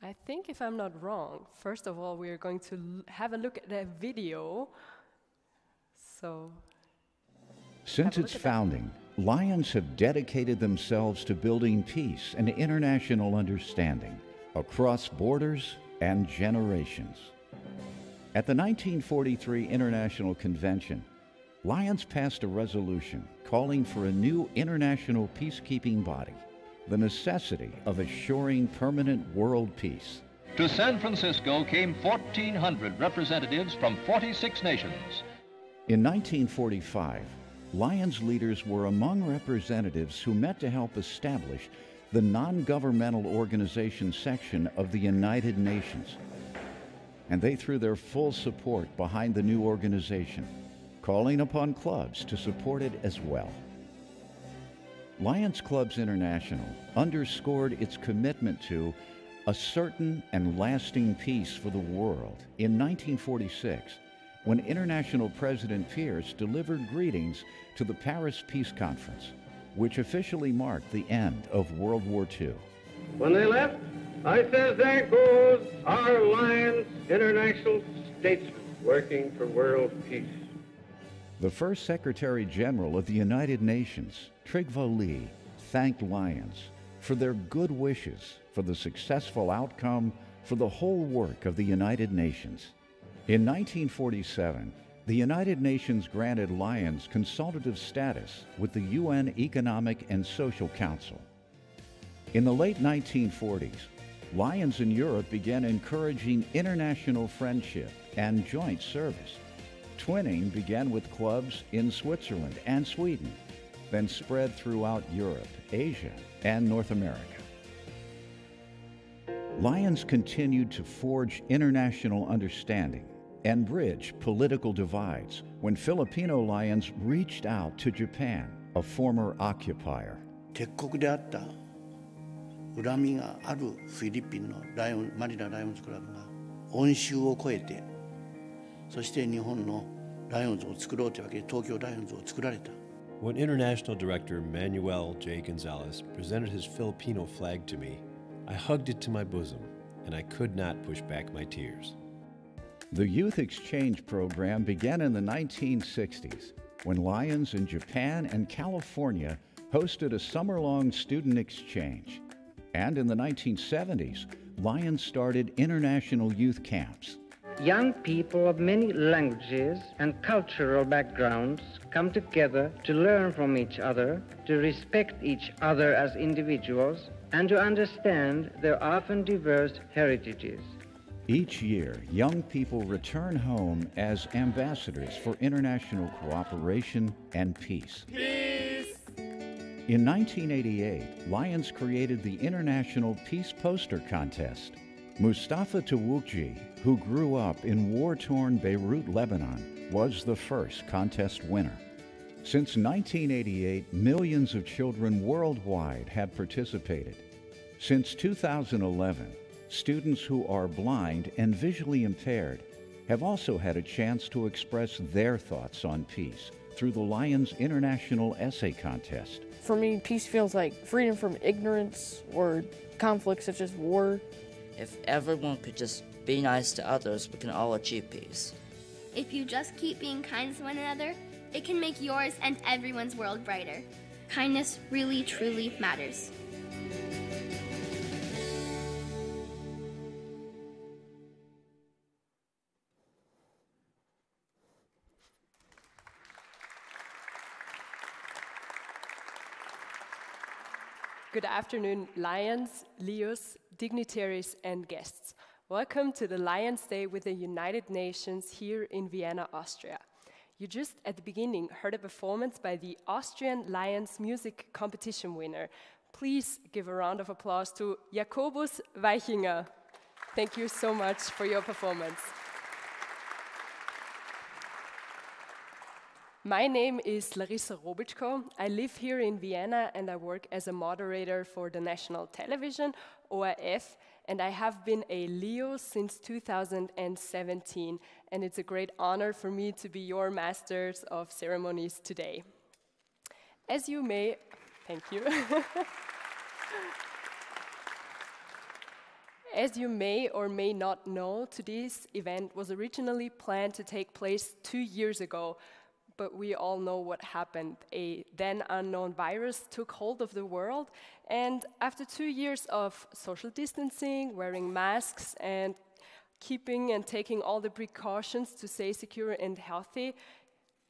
I think, if I'm not wrong, first of all, we are going to have a look at a video. So, since its founding, Lions have dedicated themselves to building peace and international understanding across borders and generations. At the 1943 International Convention, Lions passed a resolution calling for a new international peacekeeping body, the necessity of assuring permanent world peace. To San Francisco came 1,400 representatives from 46 nations. In 1945, Lions leaders were among representatives who met to help establish the non-governmental organization section of the United Nations. And they threw their full support behind the new organization, calling upon clubs to support it as well. Lions Clubs International underscored its commitment to a certain and lasting peace for the world in 1946, when International President Pierce delivered greetings to the Paris Peace Conference, which officially marked the end of World War II. When they left, I said, there goes our Lions International statesman working for world peace. The first Secretary General of the United Nations, Trygve Lie, thanked Lions for their good wishes for the successful outcome for the whole work of the United Nations. In 1947, the United Nations granted Lions consultative status with the UN Economic and Social Council. In the late 1940s, Lions in Europe began encouraging international friendship and joint service. Twinning began with clubs in Switzerland and Sweden, then spread throughout Europe, Asia, and North America. Lions continued to forge international understanding and bridge political divides when Filipino Lions reached out to Japan, a former occupier. 敵国であった恨みがあるフィリピンのマニラライオンズクラブが恩衆を超えて、そして日本のライオンズを作ろうというわけで東京ライオンズを作られた。When International Director Manuel J. Gonzalez presented his Filipino flag to me, I hugged it to my bosom, and I could not push back my tears. The youth exchange program began in the 1960s when Lions in Japan and California hosted a summer-long student exchange. And in the 1970s, Lions started international youth camps. Young people of many languages and cultural backgrounds come together to learn from each other, to respect each other as individuals, and to understand their often diverse heritages. Each year, young people return home as ambassadors for international cooperation and peace. Peace! In 1988, Lions created the International Peace Poster Contest. Mustafa Tawukji, who grew up in war-torn Beirut, Lebanon, was the first contest winner. Since 1988, millions of children worldwide have participated. Since 2011, students who are blind and visually impaired have also had a chance to express their thoughts on peace through the Lions International Essay Contest. For me, peace feels like freedom from ignorance or conflicts such as war. If everyone could just be nice to others, we can all achieve peace. If you just keep being kind to one another, it can make yours and everyone's world brighter. Kindness really, truly matters. Good afternoon, Lions, Leos, dignitaries, and guests. Welcome to the Lions Day with the United Nations here in Vienna, Austria. You just at the beginning heard a performance by the Austrian Lions music competition winner. Please give a round of applause to Jakobus Weichinger. Thank you so much for your performance. My name is Larissa Robitschko. I live here in Vienna and I work as a moderator for the national television, ORF, and I have been a Leo since 2017, and it's a great honor for me to be your masters of ceremonies today. As you may, thank you. As you may or may not know, today's event was originally planned to take place 2 years ago, but we all know what happened. A then unknown virus took hold of the world, and after 2 years of social distancing, wearing masks, and keeping and taking all the precautions to stay secure and healthy,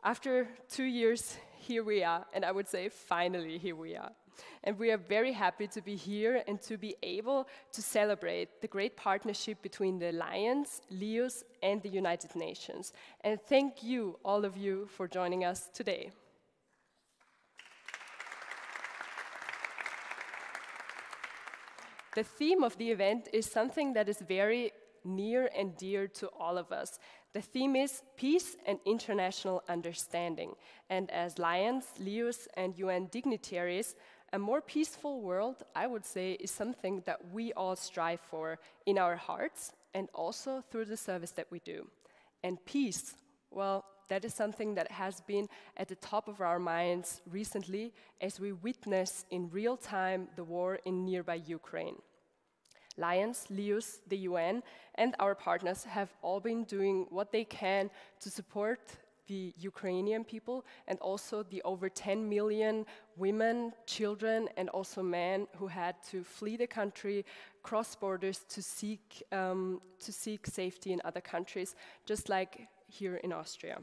after 2 years, here we are, and I would say finally here we are. And we are very happy to be here and to be able to celebrate the great partnership between the Lions, Leos, and the United Nations. And thank you, all of you, for joining us today. The theme of the event is something that is very near and dear to all of us. The theme is peace and international understanding. And as Lions, Leos, and UN dignitaries, a more peaceful world, I would say, is something that we all strive for in our hearts and also through the service that we do. And peace, well, that is something that has been at the top of our minds recently as we witness in real time the war in nearby Ukraine. Lions, Leos, the UN, and our partners have all been doing what they can to support the Ukrainian people and also the over 10 million women, children, and also men who had to flee the country, cross borders to seek safety in other countries, just like here in Austria.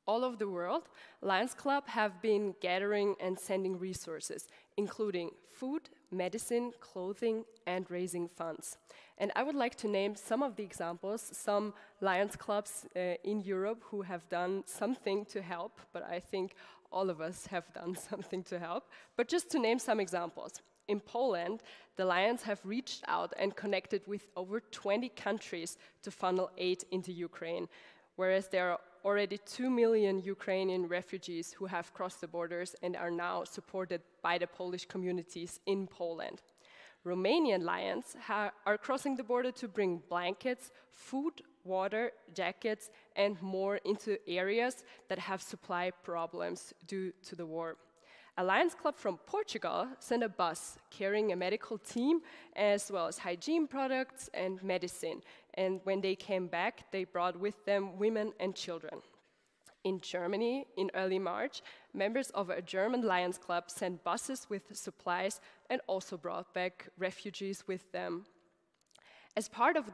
All over the world, Lions Club have been gathering and sending resources, including food, medicine, clothing, and raising funds. And I would like to name some of the examples, some Lions clubs in Europe who have done something to help, but I think all of us have done something to help. But just to name some examples. In Poland, the Lions have reached out and connected with over 20 countries to funnel aid into Ukraine, whereas there are already 2 million Ukrainian refugees who have crossed the borders and are now supported by the Polish communities in Poland. Romanian Lions are crossing the border to bring blankets, food, water, jackets, and more into areas that have supply problems due to the war. A Lions Club from Portugal sent a bus carrying a medical team as well as hygiene products and medicine. And when they came back, they brought with them women and children. In Germany, in early March, members of a German Lions Club sent buses with supplies and also brought back refugees with them. As part of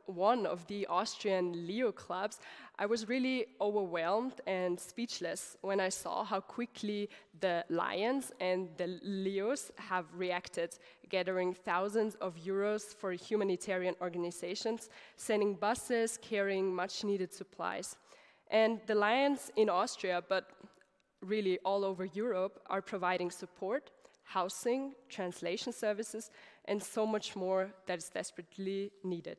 one of the Austrian Leo clubs, I was really overwhelmed and speechless when I saw how quickly the Lions and the Leos have reacted, gathering thousands of euros for humanitarian organizations, sending buses carrying much needed supplies. And the Lions in Austria, but really all over Europe, are providing support, housing, translation services, and so much more that is desperately needed.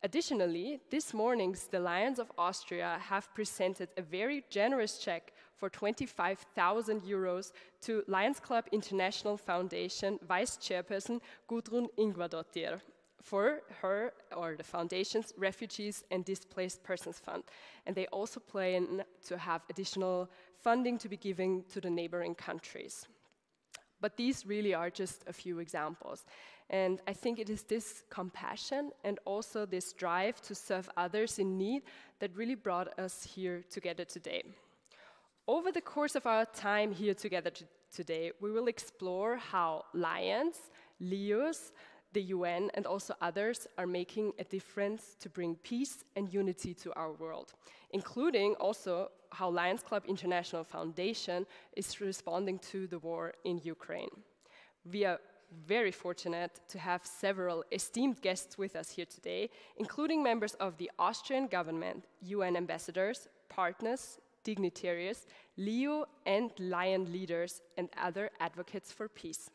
Additionally, this morning, the Lions of Austria have presented a very generous check for 25,000 euros to Lions Club International Foundation Vice Chairperson Gudrun Ingvadottir for her, or the foundation's, Refugees and Displaced Persons Fund. And they also plan to have additional funding to be given to the neighboring countries. But these really are just a few examples. And I think it is this compassion and also this drive to serve others in need that really brought us here together today. Over the course of our time here together today, we will explore how Lions, Leos, the UN, and also others are making a difference to bring peace and unity to our world, including also how Lions Club International Foundation is responding to the war in Ukraine. We are very fortunate to have several esteemed guests with us here today, including members of the Austrian government, UN ambassadors, partners, dignitaries, Leo and Lion leaders, and other advocates for peace.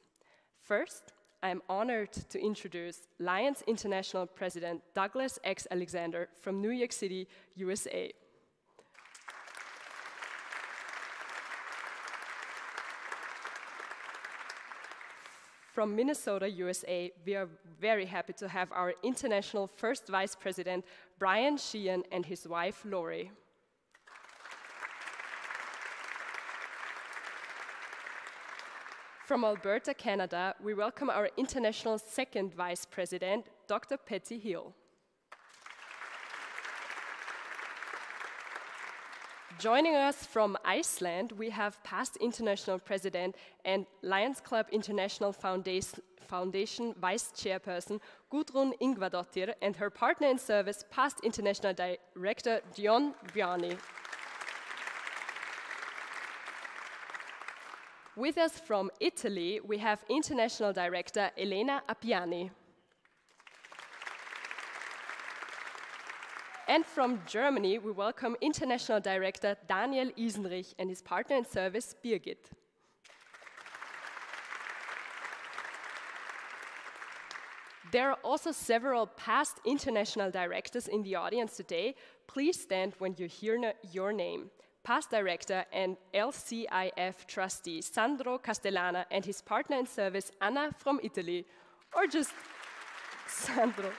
First, I am honored to introduce Lions International President Douglas X. Alexander from New York City, USA. From Minnesota, USA, we are very happy to have our international first Vice President, Brian Sheehan, and his wife, Lori. From Alberta, Canada, we welcome our international second Vice President, Dr. Patty Hill. Joining us from Iceland, we have past international president and Lions Club International Foundation Vice Chairperson Gudrun Ingvadottir and her partner in service, past international director Dion Viani. With us from Italy, we have international director Elena Appiani. And from Germany, we welcome International Director Daniel Isenrich and his partner in service, Birgit. There are also several past international directors in the audience today. Please stand when you hear your name. Past director and LCIF trustee Sandro Castellana and his partner in service, Anna from Italy, or just Sandro.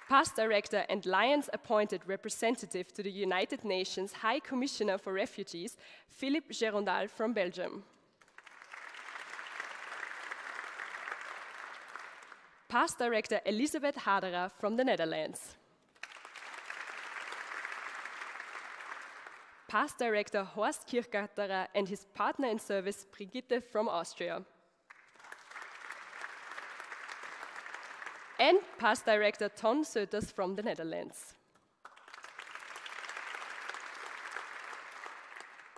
Past director and Lions appointed representative to the United Nations High Commissioner for Refugees, Philippe Gerondal from Belgium. Past director Elisabeth Haderer from the Netherlands. Past director Horst Kirchgatterer and his partner in service, Brigitte from Austria. And past director Ton Söters from the Netherlands.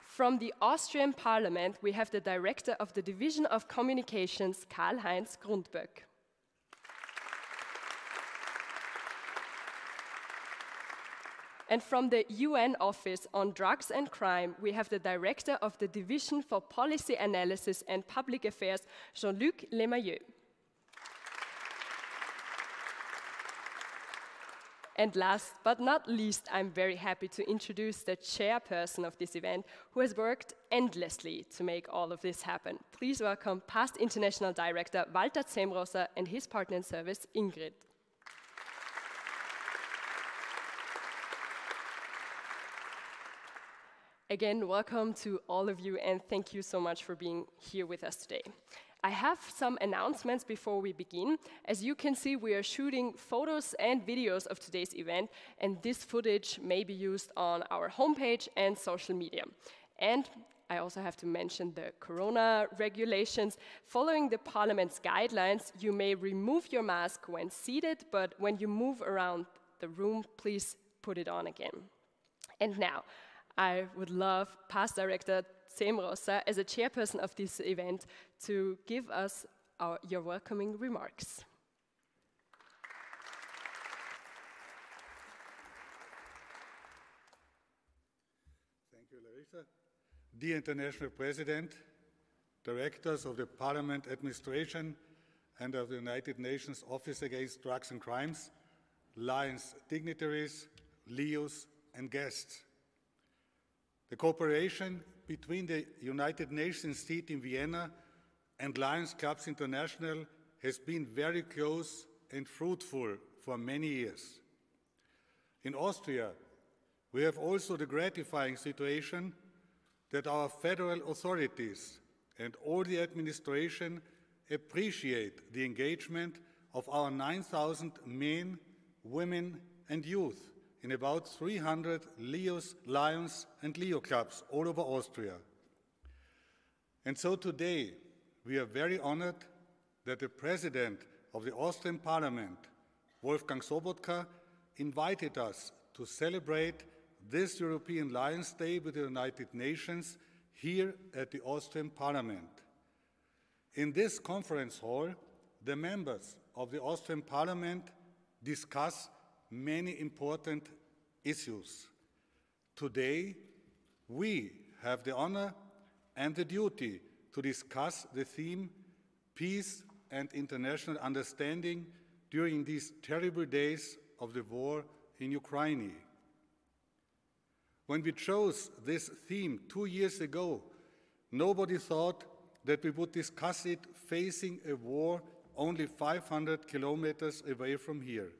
From the Austrian Parliament, we have the director of the Division of Communications, Karl-Heinz Grundböck. And from the UN Office on Drugs and Crime, we have the director of the Division for Policy Analysis and Public Affairs, Jean-Luc Lemayeux. And last but not least, I'm very happy to introduce the chairperson of this event, who has worked endlessly to make all of this happen. Please welcome past international director Walter Zemroser and his partner in service, Ingrid. Again, welcome to all of you, and thank you so much for being here with us today. I have some announcements before we begin. As you can see, we are shooting photos and videos of today's event, and this footage may be used on our homepage and social media. And I also have to mention the corona regulations. Following the Parliament's guidelines, you may remove your mask when seated, but when you move around the room, please put it on again. And now, I would love Past Director Semrosa, as a chairperson of this event, to give us your welcoming remarks. Thank you, Larissa. Dear International President, Directors of the Parliament Administration and of the United Nations Office Against Drugs and Crimes, Lions dignitaries, LEOs, and guests. The cooperation between the United Nations seat in Vienna and Lions Clubs International has been very close and fruitful for many years. In Austria, we have also the gratifying situation that our federal authorities and all the administration appreciate the engagement of our 9,000 men, women, and youth in about 300 LEOs, Lions, and LEO clubs all over Austria. And so today, we are very honored that the President of the Austrian Parliament, Wolfgang Sobotka, invited us to celebrate this European Lions Day with the United Nations here at the Austrian Parliament. In this conference hall, the members of the Austrian Parliament discuss many important issues. Today, we have the honor and the duty to discuss the theme Peace and International Understanding during these terrible days of the war in Ukraine. When we chose this theme 2 years ago, nobody thought that we would discuss it facing a war only 500 kilometers away from here.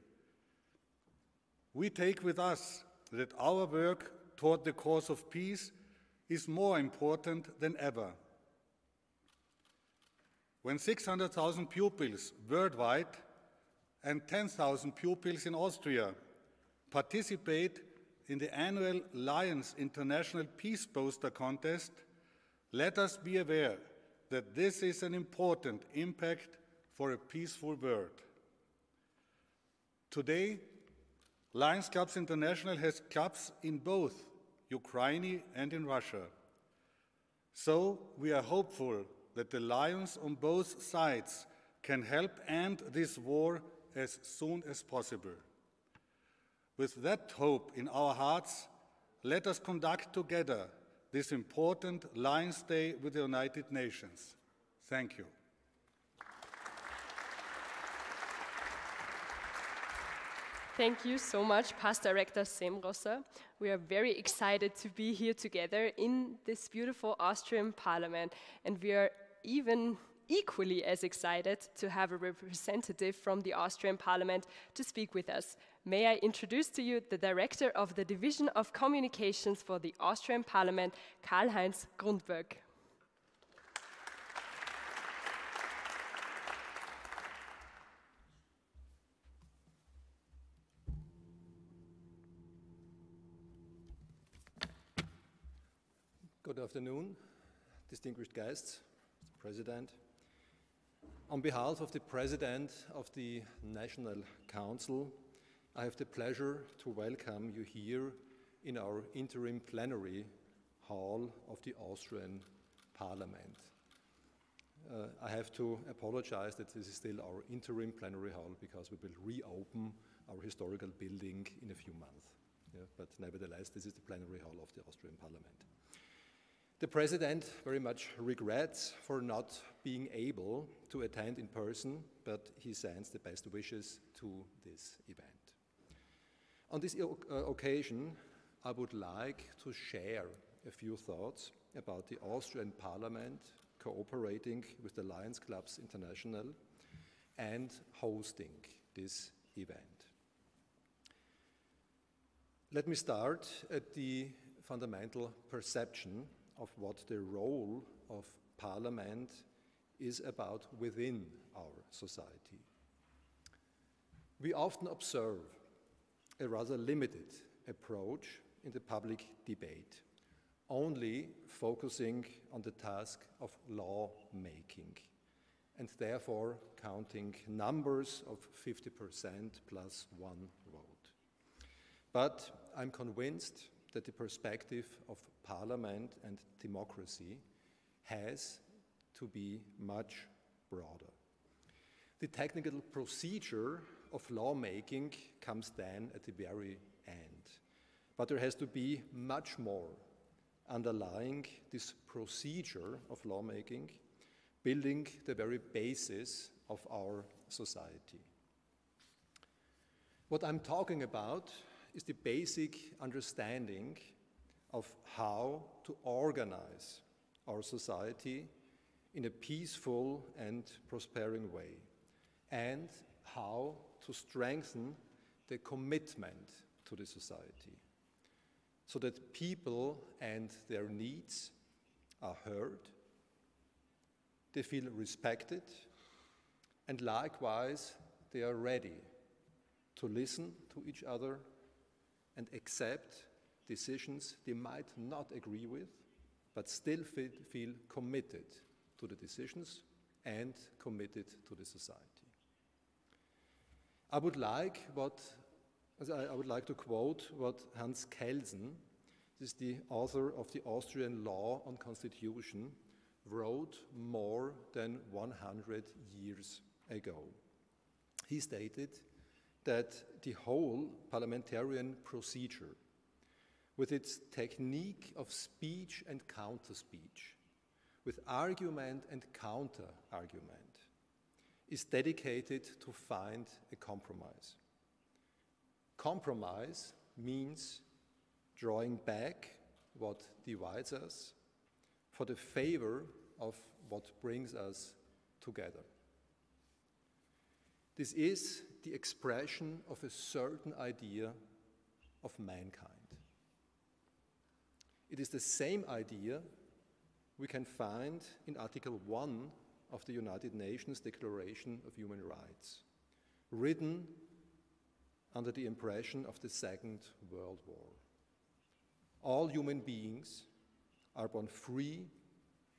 We take with us that our work toward the cause of peace is more important than ever. When 600,000 pupils worldwide and 10,000 pupils in Austria participate in the annual Lions International Peace Poster Contest, let us be aware that this is an important impact for a peaceful world. Today, Lions Clubs International has clubs in both Ukraine and in Russia. So we are hopeful that the Lions on both sides can help end this war as soon as possible. With that hope in our hearts, let us conduct together this important Lions Day with the United Nations. Thank you. Thank you so much, Past Director Semrosa. We are very excited to be here together in this beautiful Austrian Parliament, and we are even equally as excited to have a representative from the Austrian Parliament to speak with us. May I introduce to you the Director of the Division of Communications for the Austrian Parliament, Karl-Heinz Grundberg. Good afternoon, distinguished guests, Mr. President. On behalf of the President of the National Council, I have the pleasure to welcome you here in our interim plenary hall of the Austrian Parliament. I have to apologize that this is still our interim plenary hall because we will reopen our historical building in a few months. Yeah, but nevertheless, this is the plenary hall of the Austrian Parliament. The President very much regrets for not being able to attend in person, but he sends the best wishes to this event. On this occasion, I would like to share a few thoughts about the Austrian Parliament cooperating with the Lions Clubs International and hosting this event. Let me start at the fundamental perception of what the role of Parliament is about within our society. We often observe a rather limited approach in the public debate, only focusing on the task of law-making, and therefore counting numbers of 50% plus one vote. But I'm convinced that the perspective of Parliament and democracy has to be much broader. The technical procedure of lawmaking comes then at the very end. But there has to be much more underlying this procedure of lawmaking, building the very basis of our society. What I'm talking about is the basic understanding of how to organize our society in a peaceful and prospering way, and how to strengthen the commitment to the society, so that people and their needs are heard, they feel respected, and likewise they are ready to listen to each other and accept decisions they might not agree with, but still feel committed to the decisions and committed to the society. I would like to quote what Hans Kelsen, this is the author of the Austrian Law on Constitution, wrote more than 100 years ago. He stated that the whole parliamentarian procedure, with its technique of speech and counter-speech, with argument and counter-argument, is dedicated to find a compromise. Compromise means drawing back what divides us for the favor of what brings us together. This is the expression of a certain idea of mankind. It is the same idea we can find in Article 1 of the United Nations Declaration of Human Rights, written under the impression of the Second World War. All human beings are born free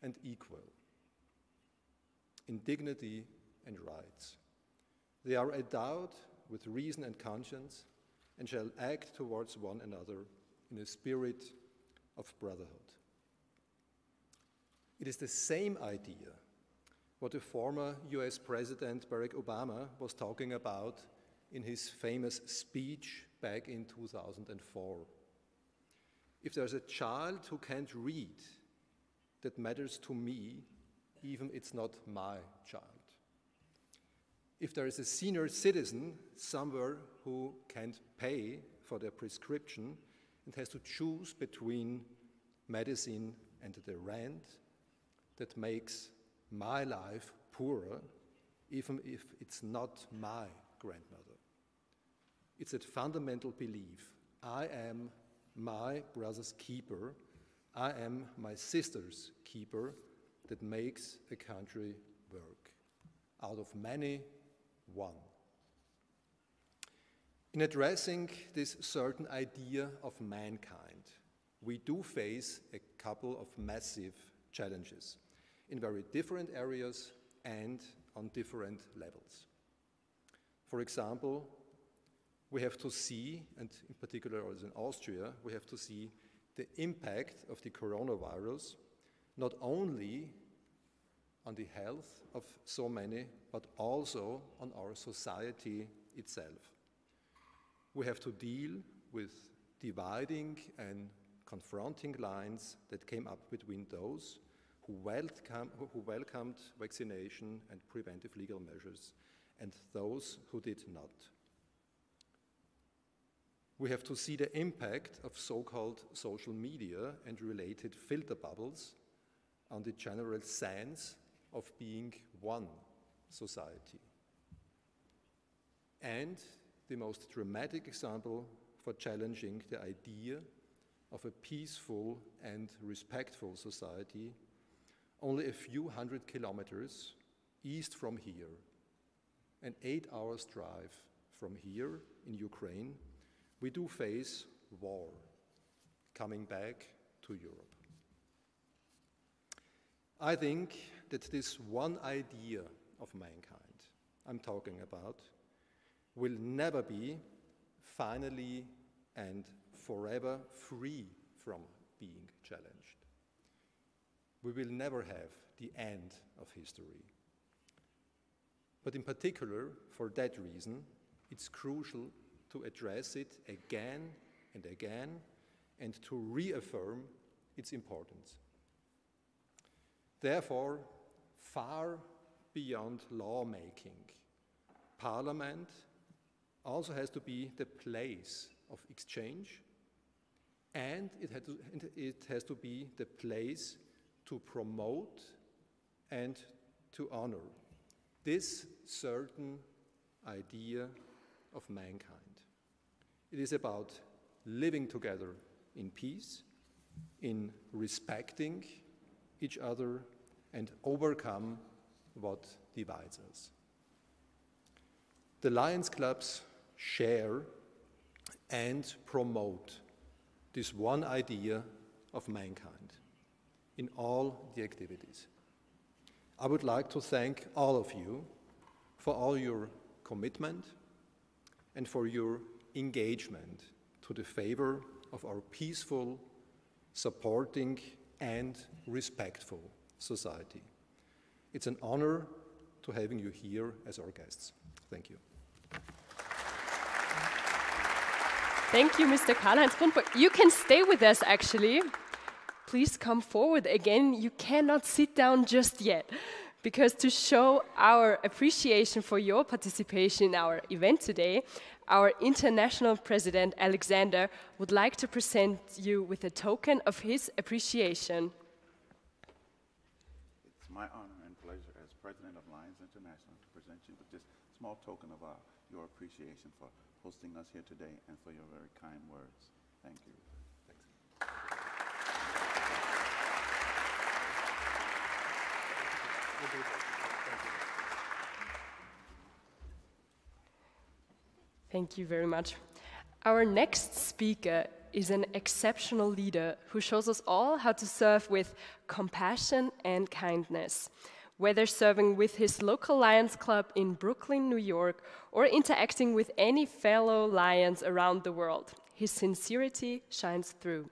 and equal in dignity and rights. They are endowed with reason and conscience and shall act towards one another in a spirit of brotherhood. It is the same idea what the former US President Barack Obama was talking about in his famous speech back in 2004. If there's a child who can't read, that matters to me, even it's not my child. If there is a senior citizen somewhere who can't pay for their prescription and has to choose between medicine and the rent, that makes my life poorer, even if it's not my grandmother. It's a fundamental belief. I am my brother's keeper. I am my sister's keeper that makes a country work. Out of many, one. In addressing this certain idea of mankind, we do face a couple of massive challenges in very different areas and on different levels. For example, we have to see, and in particular also in Austria, we have to see the impact of the coronavirus, not only on the health of so many, but also on our society itself. We have to deal with dividing and confronting lines that came up between those who welcomed vaccination and preventive legal measures and those who did not. We have to see the impact of so-called social media and related filter bubbles on the general sense of being one society. And the most dramatic example for challenging the idea of a peaceful and respectful society only a few hundred kilometers east from here, an 8 hours drive from here in Ukraine, we do face war coming back to Europe. I think that this one idea of mankind I'm talking about will never be finally and forever free from being challenged. We will never have the end of history. But in particular, for that reason, it's crucial to address it again and again and to reaffirm its importance. Therefore, far beyond lawmaking, Parliament also has to be the place of exchange, and it has to be the place to promote and to honor this certain idea of mankind. It is about living together in peace, in respecting each other, and overcome what divides us. The Lions Clubs share and promote this one idea of mankind in all the activities. I would like to thank all of you for all your commitment and for your engagement to the favor of our peaceful, supporting, and respectful society. It's an honor to having you here as our guests. Thank you. Thank you, Mr. Karl-Heinz. You can stay with us, actually. Please come forward again. You cannot sit down just yet, because to show our appreciation for your participation in our event today, our international president, Alexander, would like to present you with a token of his appreciation. It's my honor and pleasure as president of Lions International to present you with this small token of your appreciation for hosting us here today and for your very kind words. Thank you. Thanks. Thank you very much. Our next speaker is an exceptional leader who shows us all how to serve with compassion and kindness. Whether serving with his local Lions Club in Brooklyn, New York, or interacting with any fellow Lions around the world, his sincerity shines through.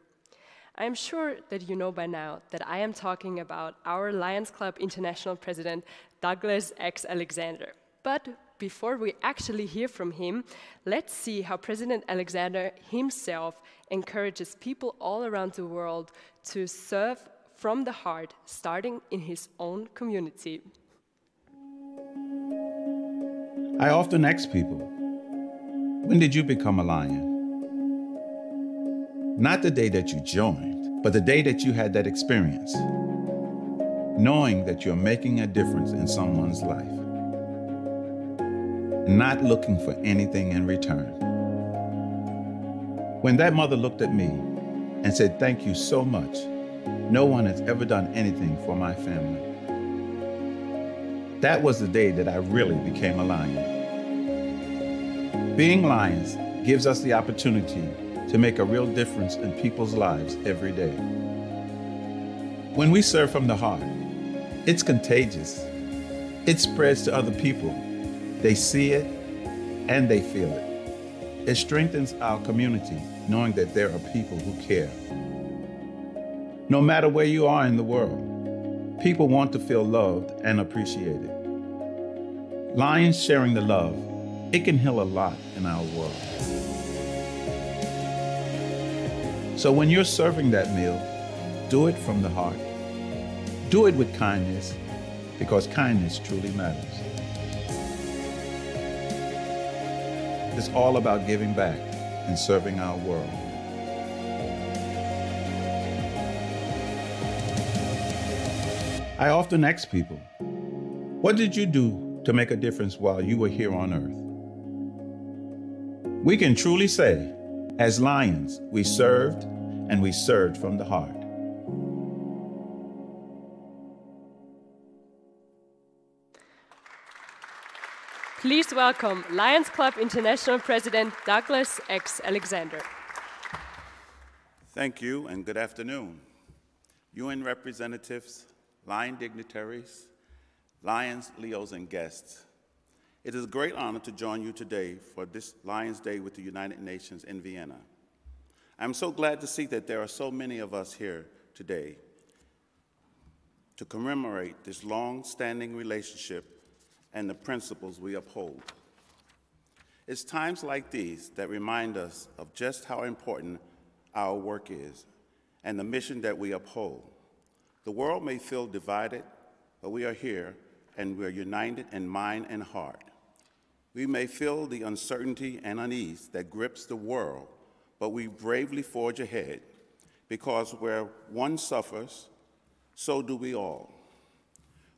I am sure that you know by now that I am talking about our Lions Club International President, Douglas X. Alexander. But before we actually hear from him, let's see how President Alexander himself encourages people all around the world to serve from the heart, starting in his own community. I often ask people, when did you become a Lion? Not the day that you joined, but the day that you had that experience, knowing that you're making a difference in someone's life, not looking for anything in return. When that mother looked at me and said, "Thank you so much. No one has ever done anything for my family," that was the day that I really became a Lion. Being Lions gives us the opportunity to make a real difference in people's lives every day. When we serve from the heart, it's contagious. It spreads to other people. They see it and they feel it. It strengthens our community, knowing that there are people who care. No matter where you are in the world, people want to feel loved and appreciated. Lions sharing the love, it can heal a lot in our world. So when you're serving that meal, do it from the heart. Do it with kindness, because kindness truly matters. It's all about giving back and serving our world. I often ask people, what did you do to make a difference while you were here on earth? We can truly say, as Lions, we served and we served from the heart. Please welcome Lions Club International President Douglas X. Alexander. Thank you and good afternoon. UN representatives, Lion dignitaries, Lions, Leos, and guests. It is a great honor to join you today for this Lions Day with the United Nations in Vienna. I'm so glad to see that there are so many of us here today to commemorate this long-standing relationship and the principles we uphold. It's times like these that remind us of just how important our work is and the mission that we uphold. The world may feel divided, but we are here and we're united in mind and heart. We may feel the uncertainty and unease that grips the world, but we bravely forge ahead because where one suffers, so do we all.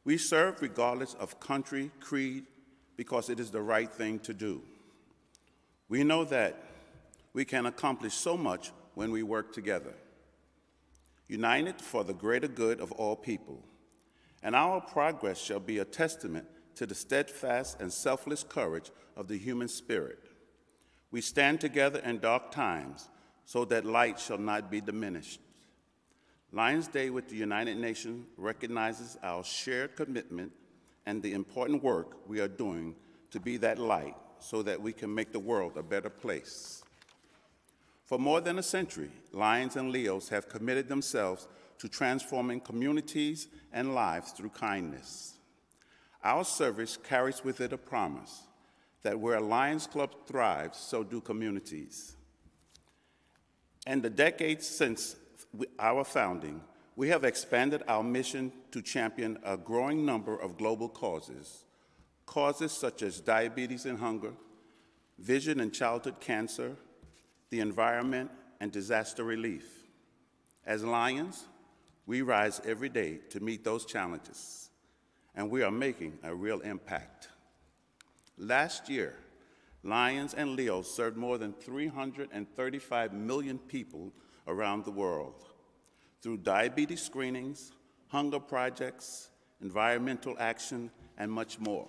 We serve regardless of country, creed, because it is the right thing to do. We know that we can accomplish so much when we work together, united for the greater good of all people. And our progress shall be a testament to the steadfast and selfless courage of the human spirit. We stand together in dark times so that light shall not be diminished. Lions Day with the United Nations recognizes our shared commitment and the important work we are doing to be that light so that we can make the world a better place. For more than a century, Lions and Leos have committed themselves to transforming communities and lives through kindness. Our service carries with it a promise that where a Lions Club thrives, so do communities. In the decades since our founding, we have expanded our mission to champion a growing number of global causes such as diabetes and hunger, vision and childhood cancer, the environment, and disaster relief. As Lions, we rise every day to meet those challenges, and we are making a real impact. Last year, Lions and Leos served more than 335 million people around the world through diabetes screenings, hunger projects, environmental action, and much more.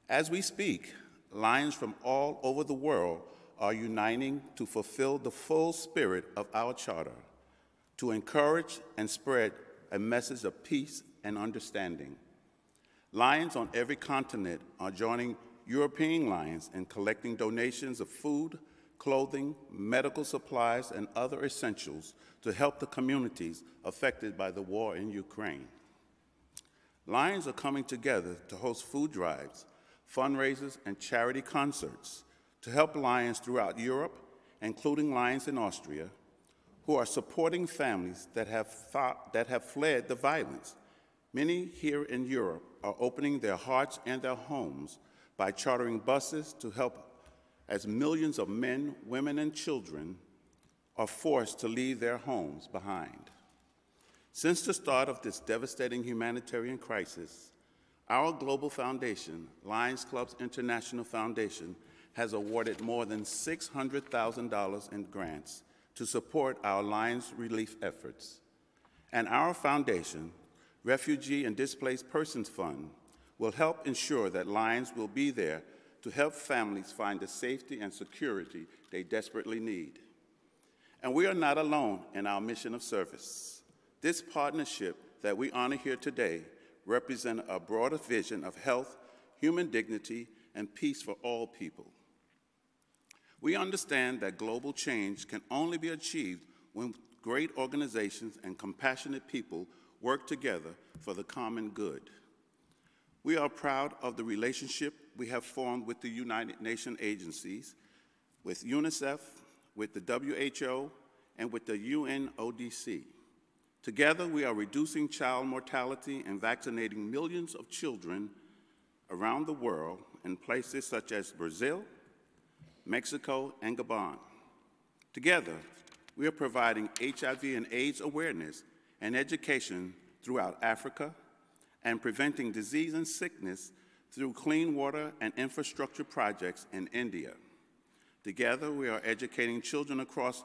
As we speak, Lions from all over the world are uniting to fulfill the full spirit of our charter, to encourage and spread a message of peace and understanding. Lions on every continent are joining European Lions in collecting donations of food, clothing, medical supplies, and other essentials to help the communities affected by the war in Ukraine. Lions are coming together to host food drives, fundraisers, and charity concerts to help Lions throughout Europe, including Lions in Austria, who are supporting families that have fled the violence. Many here in Europe are opening their hearts and their homes by chartering buses to help as millions of men, women, and children are forced to leave their homes behind. Since the start of this devastating humanitarian crisis, our global foundation, Lions Clubs International Foundation, has awarded more than $600,000 in grants to support our Lions relief efforts. And our foundation, Refugee and Displaced Persons Fund, will help ensure that Lions will be there to help families find the safety and security they desperately need. And we are not alone in our mission of service. This partnership that we honor here today represents a broader vision of health, human dignity, and peace for all people. We understand that global change can only be achieved when great organizations and compassionate people work together for the common good. We are proud of the relationship we have formed with the United Nations agencies, with UNICEF, with the WHO, and with the UNODC. Together, we are reducing child mortality and vaccinating millions of children around the world in places such as Brazil, Mexico, and Gabon. Together, we are providing HIV and AIDS awareness and education throughout Africa and preventing disease and sickness through clean water and infrastructure projects in India. Together, we are educating children across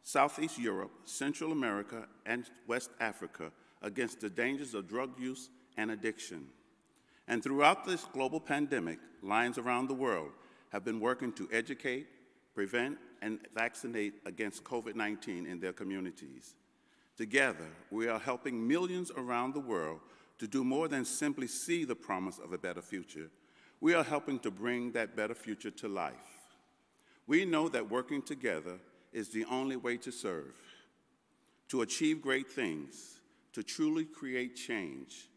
Southeast Europe, Central America, and West Africa against the dangers of drug use and addiction. And throughout this global pandemic, Lions around the world have been working to educate, prevent, and vaccinate against COVID-19 in their communities. Together, we are helping millions around the world to do more than simply see the promise of a better future. We are helping to bring that better future to life. We know that working together is the only way to serve, to achieve great things, to truly create change.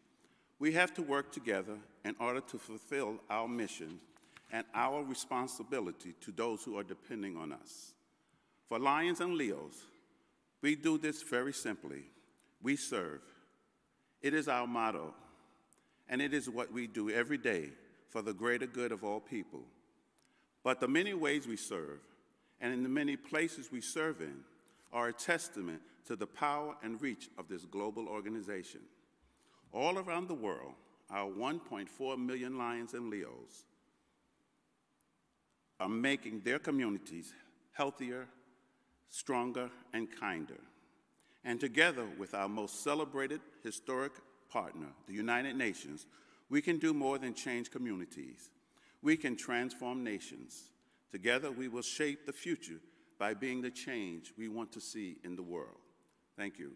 We have to work together in order to fulfill our mission and our responsibility to those who are depending on us. For Lions and Leos, we do this very simply. We serve. It is our motto, and it is what we do every day for the greater good of all people. But the many ways we serve, and in the many places we serve in, are a testament to the power and reach of this global organization. All around the world, our 1.4 million Lions and Leos are making their communities healthier, stronger, and kinder. And together with our most celebrated historic partner, the United Nations, we can do more than change communities. We can transform nations. Together, we will shape the future by being the change we want to see in the world. Thank you.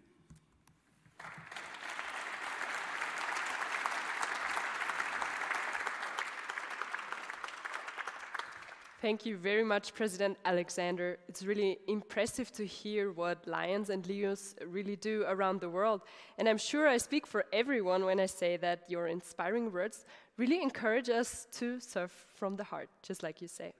Thank you very much, President Alexander. It's really impressive to hear what Lions and Leos really do around the world. And I'm sure I speak for everyone when I say that your inspiring words really encourage us to serve from the heart, just like you say.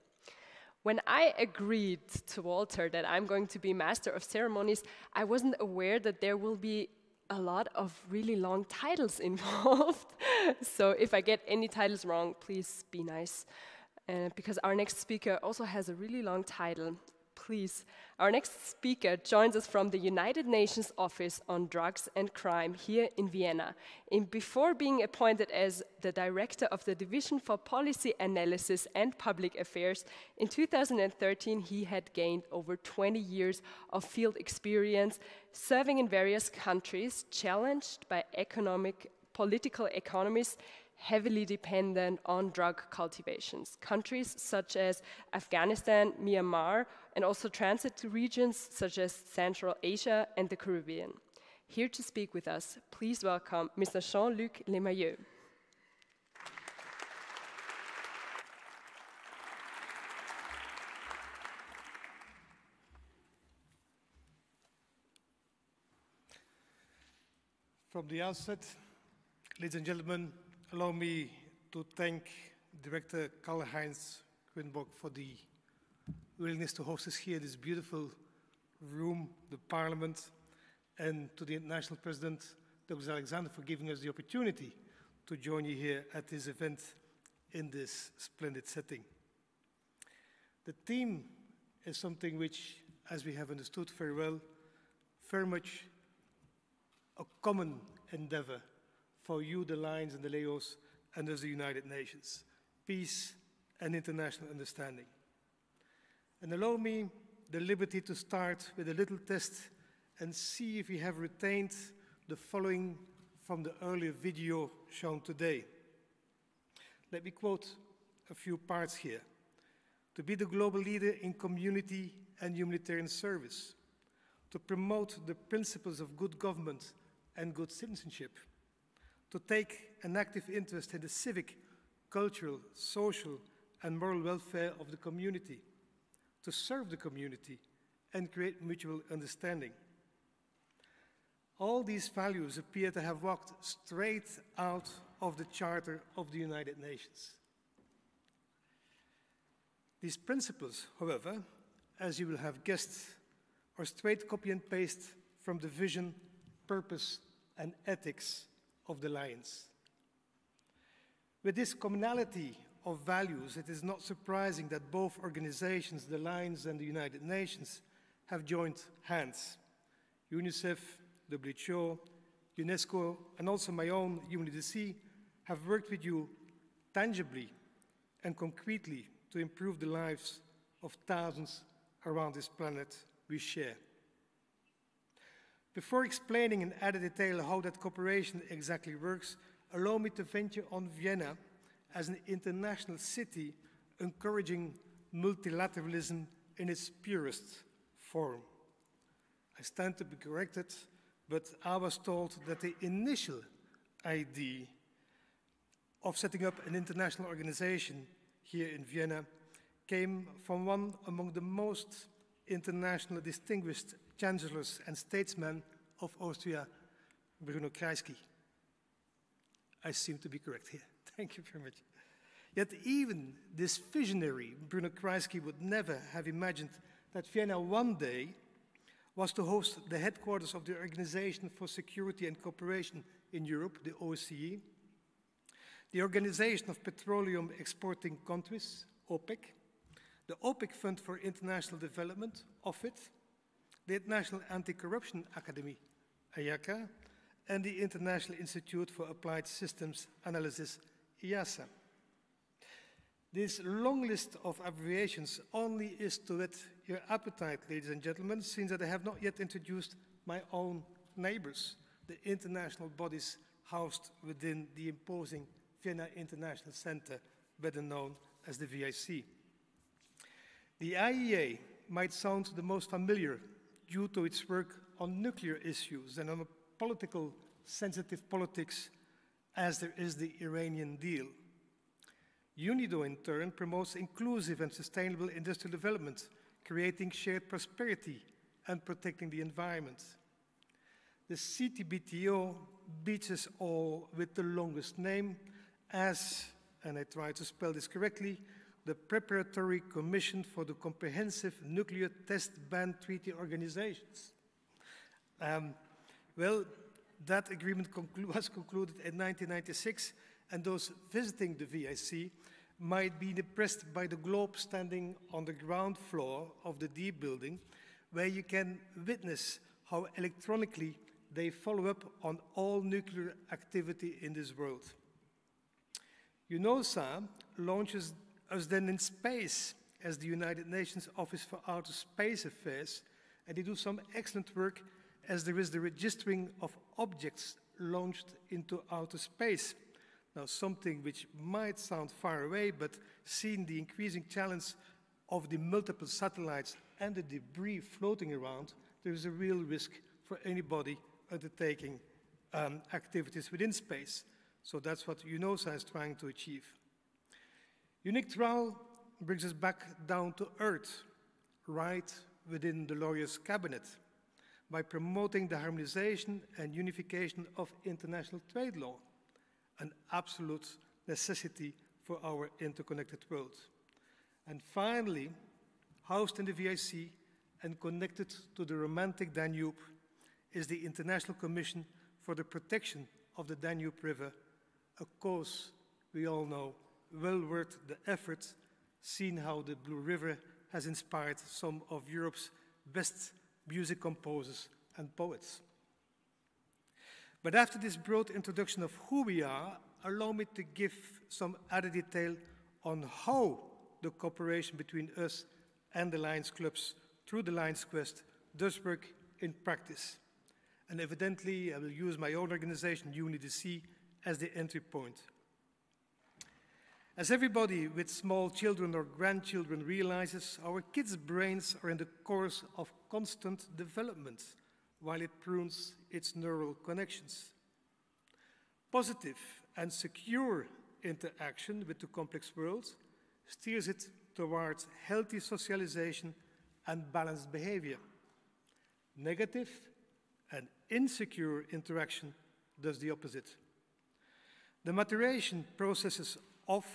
When I agreed to Walter that I'm going to be Master of Ceremonies, I wasn't aware that there will be a lot of really long titles involved. So if I get any titles wrong, please be nice. Because our next speaker also has a really long title. Please. Our next speaker joins us from the United Nations Office on Drugs and Crime here in Vienna. And before being appointed as the director of the Division for Policy Analysis and Public Affairs, in 2013 he had gained over 20 years of field experience, serving in various countries, challenged by political economies, heavily dependent on drug cultivations. Countries such as Afghanistan, Myanmar, and also transit regions such as Central Asia and the Caribbean. Here to speak with us, please welcome Mr. Jean-Luc Lemayeux. From the outset, ladies and gentlemen, allow me to thank Director Karl-Heinz for the willingness to host us here in this beautiful room, the Parliament, and to the International President, Dr. Alexander, for giving us the opportunity to join you here at this event in this splendid setting. The theme is something which, as we have understood very well, very much a common endeavor for you, the Lions and the Leos, and as the United Nations, peace and international understanding. And allow me the liberty to start with a little test and see if we have retained the following from the earlier video shown today. Let me quote a few parts here. To be the global leader in community and humanitarian service, to promote the principles of good government and good citizenship, to take an active interest in the civic, cultural, social, and moral welfare of the community, to serve the community and create mutual understanding. All these values appear to have walked straight out of the Charter of the United Nations. These principles, however, as you will have guessed, are straight copy and paste from the vision, purpose, and ethics of the Lions. With this commonality of values, it is not surprising that both organizations, the Lions and the United Nations, have joined hands. UNICEF, WHO, UNESCO, and also my own UNODC have worked with you tangibly and concretely to improve the lives of thousands around this planet we share. Before explaining in added detail how that cooperation exactly works, allow me to venture on Vienna as an international city encouraging multilateralism in its purest form. I stand to be corrected, but I was told that the initial idea of setting up an international organization here in Vienna came from one among the most internationally distinguished chancellors and statesmen of Austria, Bruno Kreisky. I seem to be correct here. Thank you very much. Yet even this visionary Bruno Kreisky would never have imagined that Vienna one day was to host the headquarters of the Organization for Security and Cooperation in Europe, the OSCE, the Organization of Petroleum Exporting Countries, OPEC, the OPEC Fund for International Development, OFID, the International Anti-Corruption Academy, IACA, and the International Institute for Applied Systems Analysis, IASA. This long list of abbreviations only is to whet your appetite, ladies and gentlemen, since I have not yet introduced my own neighbors, the international bodies housed within the imposing Vienna International Center, better known as the VIC. The IEA might sound the most familiar due to its work on nuclear issues and on a political, sensitive politics, as there is the Iranian deal. UNIDO, in turn, promotes inclusive and sustainable industrial development, creating shared prosperity and protecting the environment. The CTBTO beats us all with the longest name as, and I try to spell this correctly, the Preparatory Commission for the Comprehensive Nuclear Test Ban Treaty Organizations. Well, that agreement was concluded in 1996, and those visiting the VIC might be impressed by the globe standing on the ground floor of the D building, where you can witness how electronically they follow up on all nuclear activity in this world. UNOSA launches us then in space as the United Nations Office for Outer Space Affairs, and they do some excellent work as there is the registering of objects launched into outer space. Now, something which might sound far away, but seeing the increasing challenge of the multiple satellites and the debris floating around, there is a real risk for anybody undertaking activities within space. So that's what UNOSA is trying to achieve. UNICTRAL brings us back down to earth, right within the lawyer's cabinet, by promoting the harmonization and unification of international trade law, an absolute necessity for our interconnected world. And finally, housed in the VIC and connected to the romantic Danube is the International Commission for the Protection of the Danube River, a cause we all know well worth the effort, seeing how the Blue River has inspired some of Europe's best music composers and poets. But after this broad introduction of who we are, allow me to give some added detail on how the cooperation between us and the Lions Clubs through the Lions Quest does work in practice. And evidently, I will use my own organization, UNODC, as the entry point. As everybody with small children or grandchildren realizes, our kids' brains are in the course of constant development while it prunes its neural connections. Positive and secure interaction with the complex world steers it towards healthy socialization and balanced behavior. Negative and insecure interaction does the opposite. The maturation processes of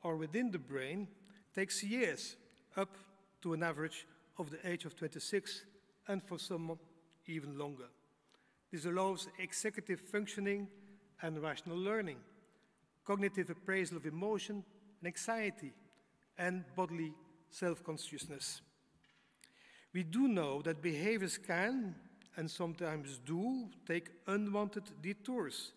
or within the brain takes years, up to an average of the age of 26, and for some even longer. This allows executive functioning and rational learning, cognitive appraisal of emotion and anxiety, and bodily self-consciousness. We do know that behaviors can, and sometimes do, take unwanted detours.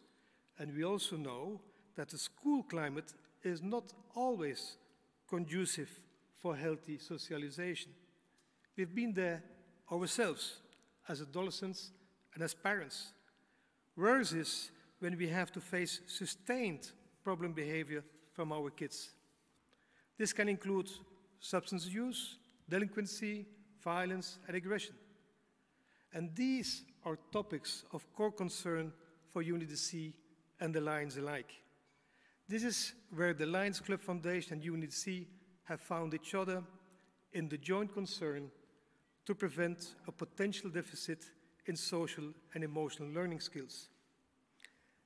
And we also know that the school climate is not always conducive for healthy socialization. We've been there ourselves as adolescents and as parents. Worse is when we have to face sustained problem behavior from our kids. This can include substance use, delinquency, violence, and aggression. And these are topics of core concern for UNODC and the Lions alike. This is where the Lions Club Foundation and UNODC have found each other in the joint concern to prevent a potential deficit in social and emotional learning skills.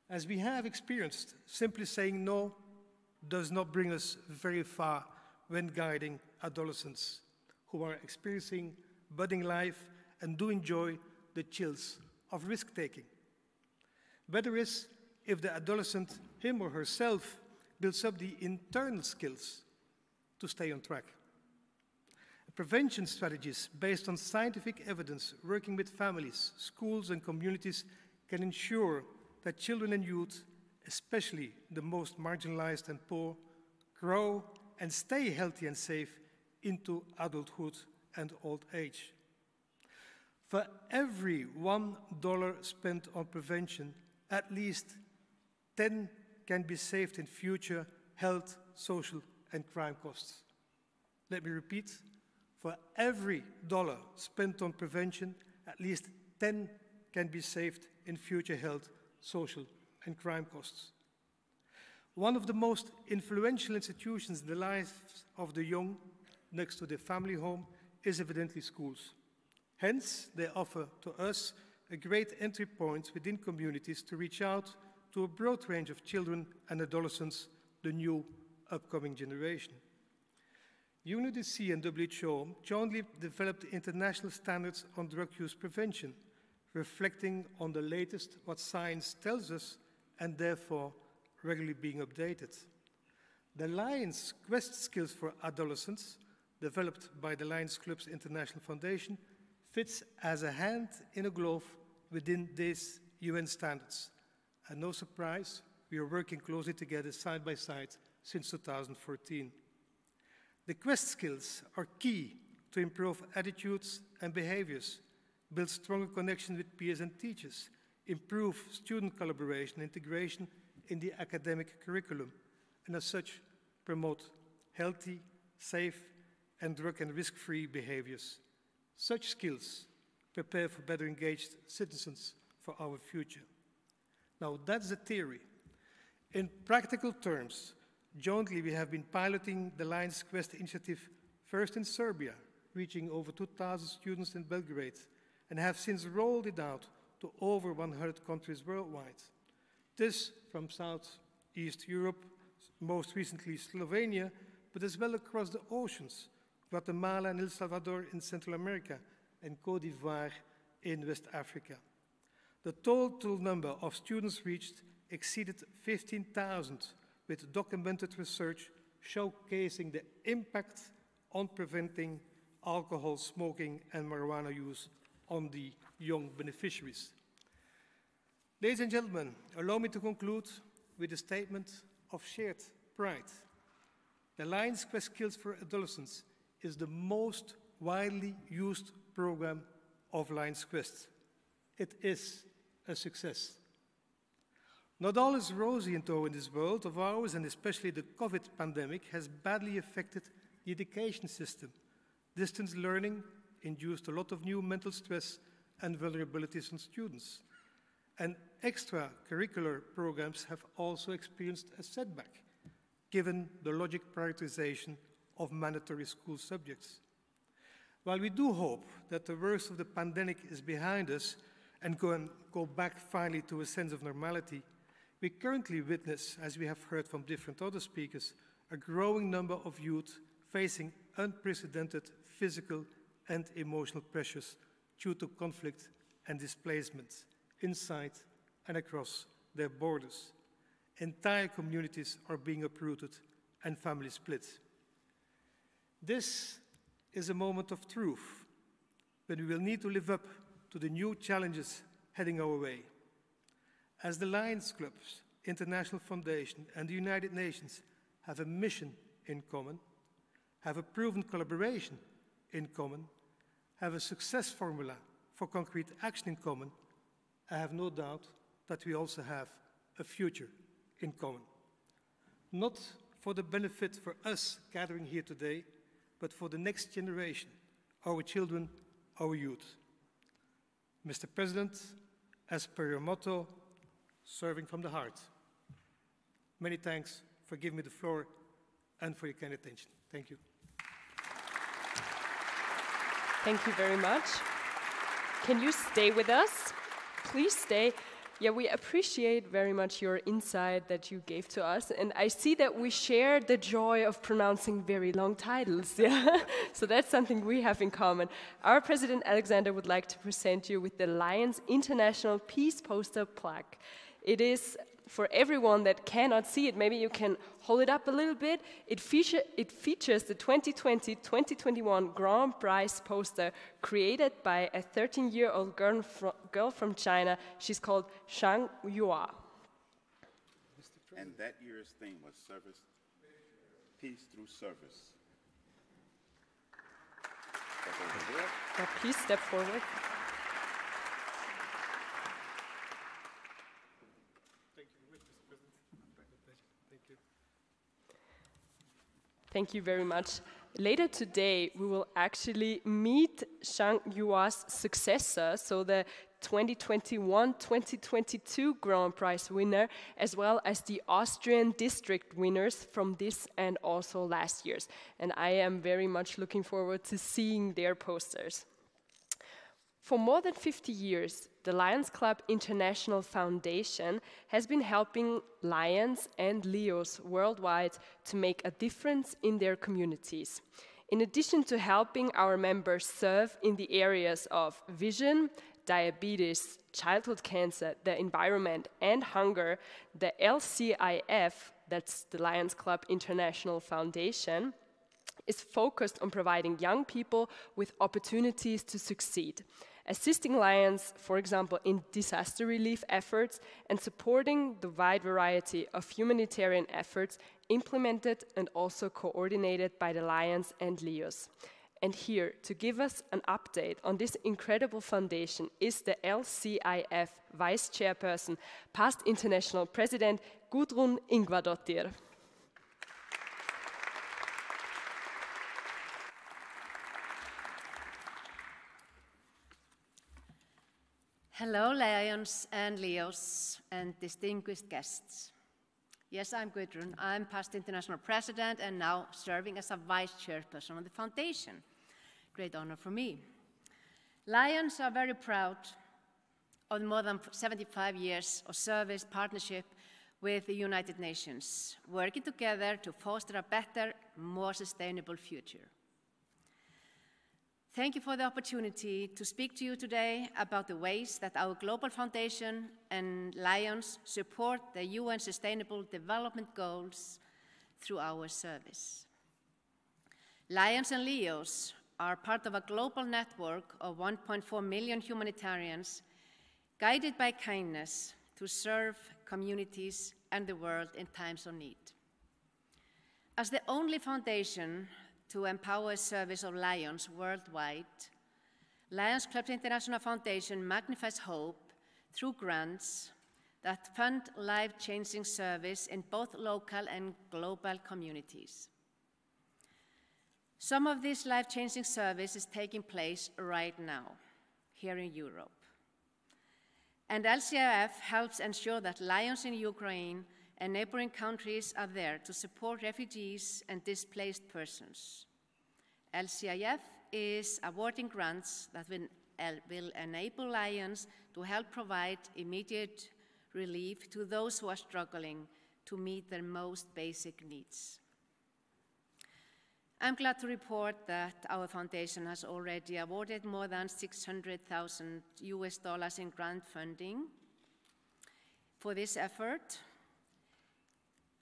As we have experienced, simply saying no does not bring us very far when guiding adolescents who are experiencing budding life and do enjoy the chills of risk-taking. Better is if the adolescent, him or herself, builds up the internal skills to stay on track. Prevention strategies based on scientific evidence, working with families, schools, and communities can ensure that children and youth, especially the most marginalized and poor, grow and stay healthy and safe into adulthood and old age. For every $1 spent on prevention, at least 10 can be saved in future health, social, and crime costs. Let me repeat. For every dollar spent on prevention, at least 10 can be saved in future health, social, and crime costs. One of the most influential institutions in the lives of the young, next to the family home, is evidently schools. Hence, they offer to us a great entry point within communities to reach out to a broad range of children and adolescents, the new upcoming generation. UNODC and WHO jointly developed international standards on drug use prevention, reflecting on the latest what science tells us and therefore regularly being updated. The Lions Quest skills for adolescents, developed by the Lions Club's International Foundation, fits as a hand in a glove within these UN standards. And no surprise, we are working closely together side by side since 2014. The Quest skills are key to improve attitudes and behaviors, build stronger connection with peers and teachers, improve student collaboration and integration in the academic curriculum, and as such, promote healthy, safe, and drug and risk-free behaviors. Such skills prepare for better engaged citizens for our future. Now, that's the theory. In practical terms, jointly, we have been piloting the Lions Quest initiative first in Serbia, reaching over 2,000 students in Belgrade, and have since rolled it out to over 100 countries worldwide. This from Southeast Europe, most recently Slovenia, but as well across the oceans, Guatemala and El Salvador in Central America, and Côte d'Ivoire in West Africa. The total number of students reached exceeded 15,000, with documented research showcasing the impact on preventing alcohol, smoking, and marijuana use on the young beneficiaries. Ladies and gentlemen, allow me to conclude with a statement of shared pride. The Lions Quest Skills for Adolescents is the most widely used program of Lions Quest. It is a success. Not all is rosy in this world of ours, and especially the COVID pandemic has badly affected the education system. Distance learning induced a lot of new mental stress and vulnerabilities in students. And extracurricular programs have also experienced a setback, given the logic prioritization of mandatory school subjects. While we do hope that the worst of the pandemic is behind us and go back finally to a sense of normality, we currently witness, as we have heard from different other speakers, a growing number of youth facing unprecedented physical and emotional pressures due to conflict and displacement inside and across their borders. Entire communities are being uprooted and families split. This is a moment of truth, when we will need to live up to the new challenges heading our way. As the Lions Clubs, International Foundation, and the United Nations have a mission in common, have a proven collaboration in common, have a success formula for concrete action in common, I have no doubt that we also have a future in common. Not for the benefit for us gathering here today, but for the next generation, our children, our youth. Mr. President, as per your motto, serving from the heart. Many thanks for giving me the floor and for your kind attention. Thank you. Thank you very much. Can you stay with us? Please stay. Yeah, we appreciate very much your insight that you gave to us, and I see that we share the joy of pronouncing very long titles. Yeah, so that's something we have in common. Our President Alexander would like to present you with the Lions International Peace Poster plaque. It is for everyone that cannot see it. Maybe you can hold it up a little bit. It features the 2020-2021 Grand Prize poster created by a 13-year-old girl from China. She's called Shang Yua. And that year's theme was service, peace through service. Now please step forward. Thank you very much. Later today, we will actually meet Shang Yua's successor, so the 2021-2022 Grand Prize winner, as well as the Austrian district winners from this and also last year's. And I am very much looking forward to seeing their posters. For more than 50 years, the Lions Club International Foundation has been helping lions and Leos worldwide to make a difference in their communities. In addition to helping our members serve in the areas of vision, diabetes, childhood cancer, the environment, and hunger, the LCIF, that's the Lions Club International Foundation, is focused on providing young people with opportunities to succeed, assisting lions, for example, in disaster relief efforts and supporting the wide variety of humanitarian efforts implemented and also coordinated by the Lions and Leos. And here, to give us an update on this incredible foundation, is the LCIF Vice Chairperson, past International President Gudrun Ingvadottir. Hello, Lions and Leos and distinguished guests. Yes, I'm Gudrun. I'm past International President and now serving as a Vice Chairperson of the Foundation. Great honor for me. Lions are very proud of more than 75 years of service partnership with the United Nations, working together to foster a better, more sustainable future. Thank you for the opportunity to speak to you today about the ways that our global foundation and Lions support the UN Sustainable Development Goals through our service. Lions and Leos are part of a global network of 1.4 million humanitarians guided by kindness to serve communities and the world in times of need. As the only foundation to empower service of lions worldwide, Lions Club International Foundation magnifies hope through grants that fund life-changing service in both local and global communities. Some of this life-changing service is taking place right now, here in Europe. And LCIF helps ensure that Lions in Ukraine and neighboring countries are there to support refugees and displaced persons. LCIF is awarding grants that will enable Lions to help provide immediate relief to those who are struggling to meet their most basic needs. I'm glad to report that our foundation has already awarded more than $600,000 in grant funding for this effort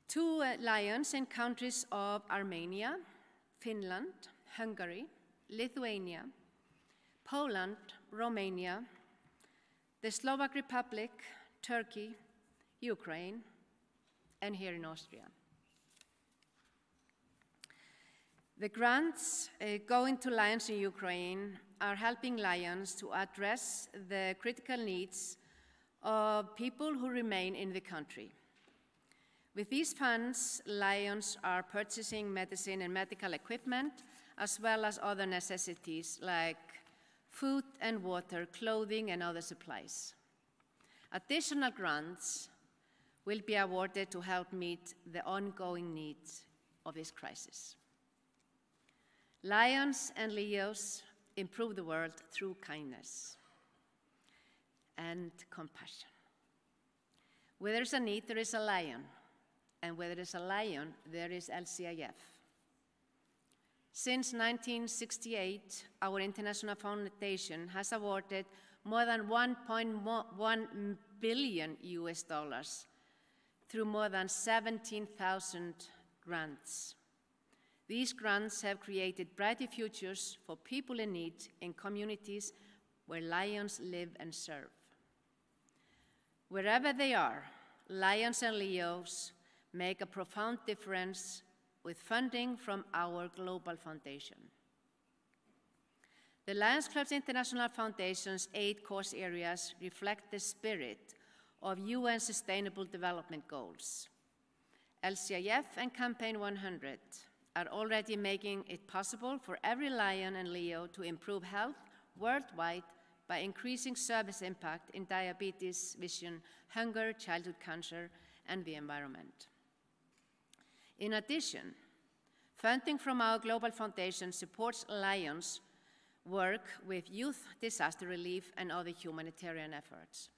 to Lions in countries of Armenia, Finland, Hungary, Lithuania, Poland, Romania, the Slovak Republic, Turkey, Ukraine, and here in Austria. The grants going to Lions in Ukraine are helping Lions to address the critical needs of people who remain in the country. With these funds, Lions are purchasing medicine and medical equipment, as well as other necessities like food and water, clothing, and other supplies. Additional grants will be awarded to help meet the ongoing needs of this crisis. Lions and Leos improve the world through kindness and compassion. Where there's a need, there is a lion, and where there is a lion, there is LCIF. Since 1968, our international foundation has awarded more than $1.1 billion through more than 17,000 grants. These grants have created brighter futures for people in need in communities where lions live and serve. Wherever they are, Lions and Leos make a profound difference with funding from our global foundation. The Lions Club's International Foundation's 8 course areas reflect the spirit of UN Sustainable Development Goals. LCIF and Campaign 100 are already making it possible for every lion and Leo to improve health worldwide by increasing service impact in diabetes, vision, hunger, childhood cancer, and the environment. In addition, funding from our Global Foundation supports Lions' work with youth disaster relief and other humanitarian efforts.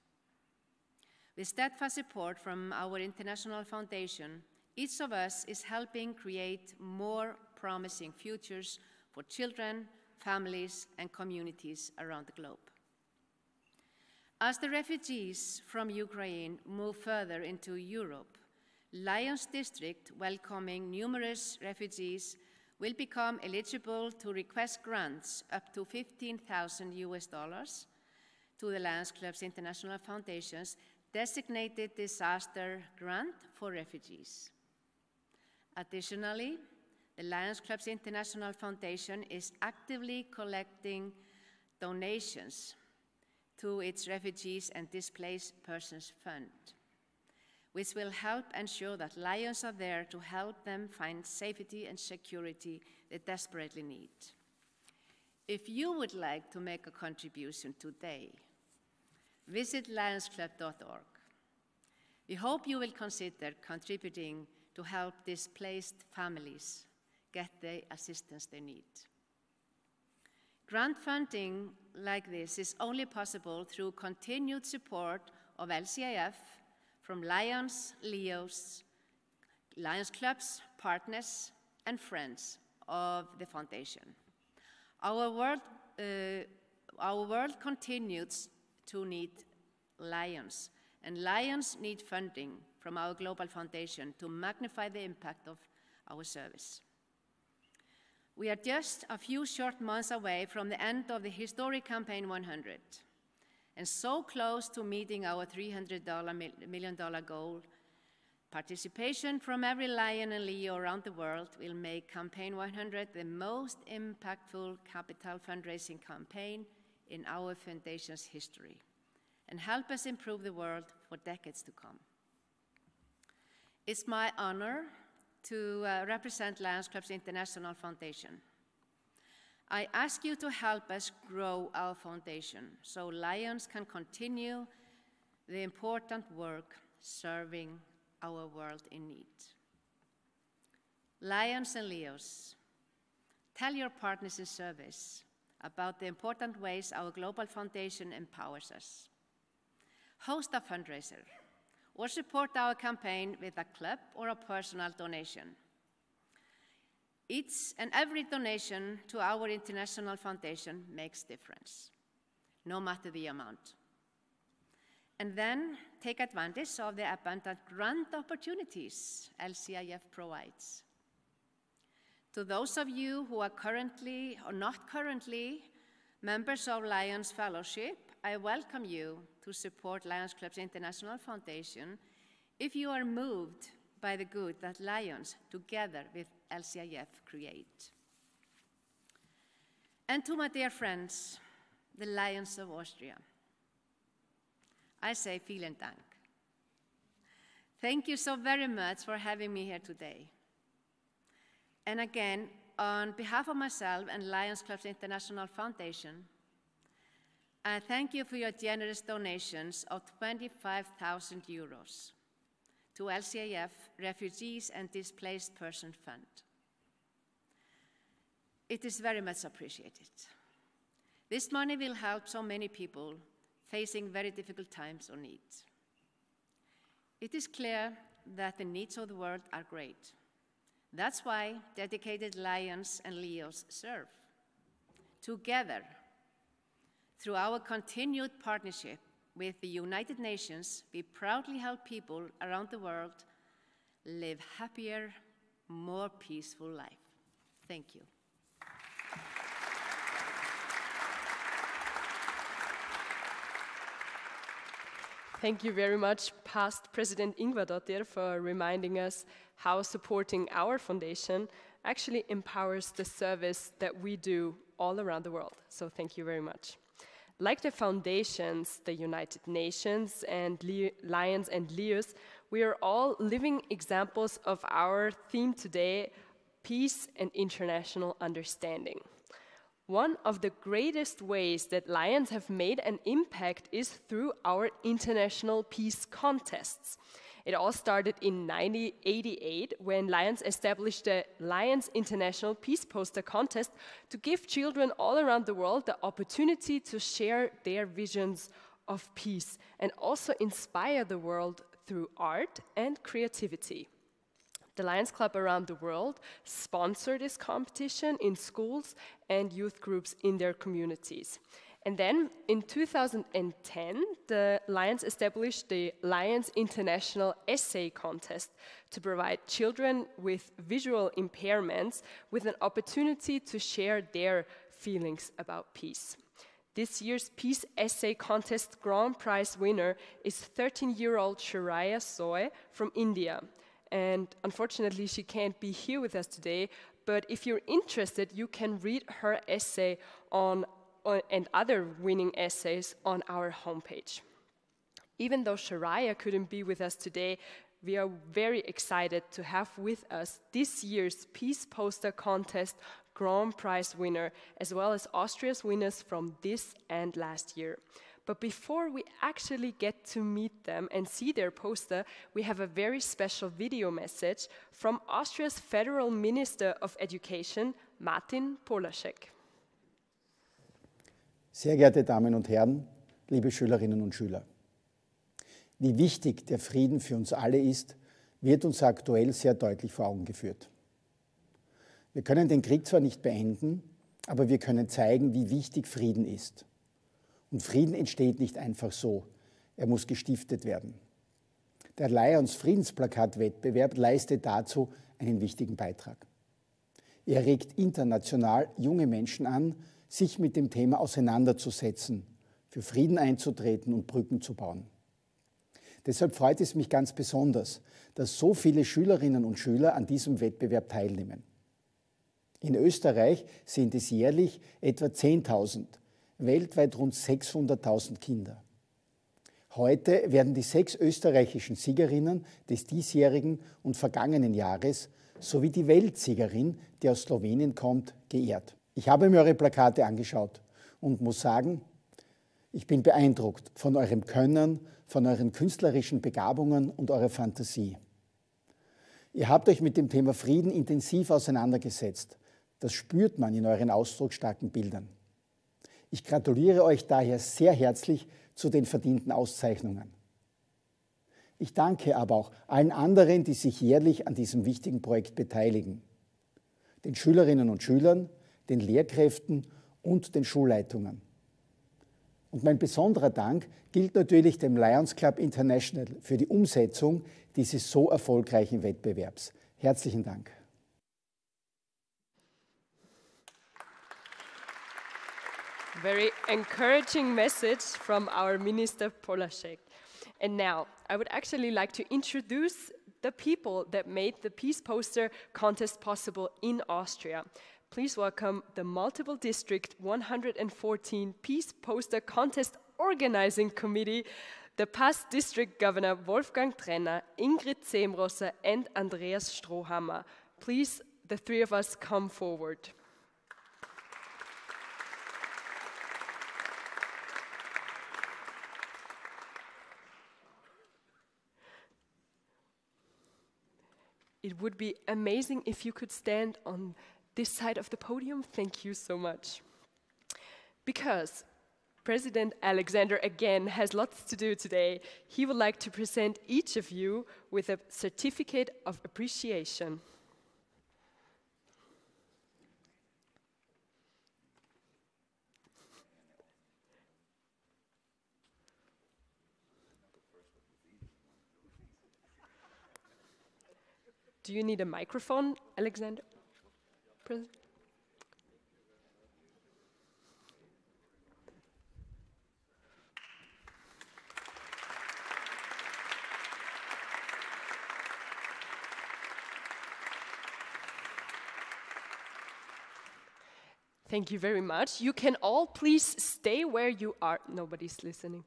With steadfast support from our International Foundation, each of us is helping create more promising futures for children, families, and communities around the globe. As the refugees from Ukraine move further into Europe, Lions District, welcoming numerous refugees, will become eligible to request grants up to $15,000 to the Lions Club's International Foundation's designated disaster grant for refugees. Additionally, the Lions Club's International Foundation is actively collecting donations to its Refugees and Displaced Persons Fund, which will help ensure that Lions are there to help them find safety and security they desperately need. If you would like to make a contribution today, visit lionsclub.org. We hope you will consider contributing to help displaced families get the assistance they need. Grant funding like this is only possible through continued support of LCIF from Lions, Leos, Lions Clubs, partners, and friends of the Foundation. Our world continues to need lions, and lions need funding from our Global Foundation to magnify the impact of our service. We are just a few short months away from the end of the historic Campaign 100, and so close to meeting our $300 million goal. Participation from every lion and Leo around the world will make Campaign 100 the most impactful capital fundraising campaign in our Foundation's history, and help us improve the world for decades to come. It's my honor to represent Lions Club's International Foundation. I ask you to help us grow our foundation so Lions can continue the important work serving our world in need. Lions and Leos, tell your partners in service about the important ways our Global Foundation empowers us. Host a fundraiser, or support our campaign with a club or a personal donation. Each and every donation to our International Foundation makes a difference, no matter the amount. And then take advantage of the abundant grant opportunities LCIF provides. To those of you who are currently or not currently members of Lions Fellowship, I welcome you to support Lions Club's International Foundation if you are moved by the good that Lions, together with LCIF, create. And to my dear friends, the Lions of Austria, I say vielen Dank. Thank you so very much for having me here today. And again, on behalf of myself and Lions Clubs International Foundation, I thank you for your generous donations of 25,000 euros to LCIF Refugees and Displaced Person Fund. It is very much appreciated. This money will help so many people facing very difficult times or needs. It is clear that the needs of the world are great. That's why dedicated Lions and Leos serve. Together, through our continued partnership with the United Nations, we proudly help people around the world live happier, more peaceful life. Thank you. Thank you very much, past President Ingvadottir, for reminding us how supporting our foundation actually empowers the service that we do all around the world. So thank you very much. Like the foundations, the United Nations, and Lions and Leos, we are all living examples of our theme today, peace and international understanding. One of the greatest ways that Lions have made an impact is through our international peace contests. It all started in 1988 when Lions established the Lions International Peace Poster Contest to give children all around the world the opportunity to share their visions of peace and also inspire the world through art and creativity. The Lions Club around the world sponsor this competition in schools and youth groups in their communities. And then in 2010, the Lions established the Lions International Essay Contest to provide children with visual impairments with an opportunity to share their feelings about peace. This year's Peace Essay Contest Grand Prize winner is 13-year-old Shariah Soy from India. And unfortunately, she can't be here with us today, but if you're interested, you can read her essay and other winning essays on our homepage. Even though Shariah couldn't be with us today, we are very excited to have with us this year's Peace Poster Contest Grand Prize winner, as well as Austria's winners from this and last year. But before we actually get to meet them and see their poster, we have a very special video message from Austria's Federal Minister of Education, Martin Polaschek. Sehr geehrte Damen und Herren, liebe Schülerinnen und Schüler. Wie wichtig der Frieden für uns alle ist, wird uns aktuell sehr deutlich vor Augen geführt. Wir können den Krieg zwar nicht beenden, aber wir können zeigen, wie wichtig Frieden ist. Und Frieden entsteht nicht einfach so, er muss gestiftet werden. Der Lions Friedensplakatwettbewerb leistet dazu einen wichtigen Beitrag. Er regt international junge Menschen an, sich mit dem Thema auseinanderzusetzen, für Frieden einzutreten und Brücken zu bauen. Deshalb freut es mich ganz besonders, dass so viele Schülerinnen und Schüler an diesem Wettbewerb teilnehmen. In Österreich sind es jährlich etwa 10.000, weltweit rund 600.000 Kinder. Heute werden die 6 österreichischen Siegerinnen des diesjährigen und vergangenen Jahres sowie die Weltsiegerin, die aus Slowenien kommt, geehrt. Ich habe mir eure Plakate angeschaut und muss sagen, ich bin beeindruckt von eurem Können, von euren künstlerischen Begabungen und eurer Fantasie. Ihr habt euch mit dem Thema Frieden intensiv auseinandergesetzt. Das spürt man in euren ausdrucksstarken Bildern. Ich gratuliere euch daher sehr herzlich zu den verdienten Auszeichnungen. Ich danke aber auch allen anderen, die sich jährlich an diesem wichtigen Projekt beteiligen. Den Schülerinnen und Schülern, den Lehrkräften und den Schulleitungen. Und mein besonderer Dank gilt natürlich dem Lions Club International für die Umsetzung dieses so erfolgreichen Wettbewerbs. Herzlichen Dank. Very encouraging message from our Minister Polaschek. And now, I would actually like to introduce the people that made the Peace Poster Contest possible in Austria. Please welcome the Multiple District 114 Peace Poster Contest Organizing Committee, the past district governor Wolfgang Trenner, Ingrid Zemrosser, and Andreas Strohhammer. Please, the three of us, come forward. It would be amazing if you could stand on this side of the podium. Thank you so much. Because President Alexander, again, has lots to do today, he would like to present each of you with a certificate of appreciation. Do you need a microphone, Alexander? President? Thank you very much. You can all please stay where you are. Nobody's listening.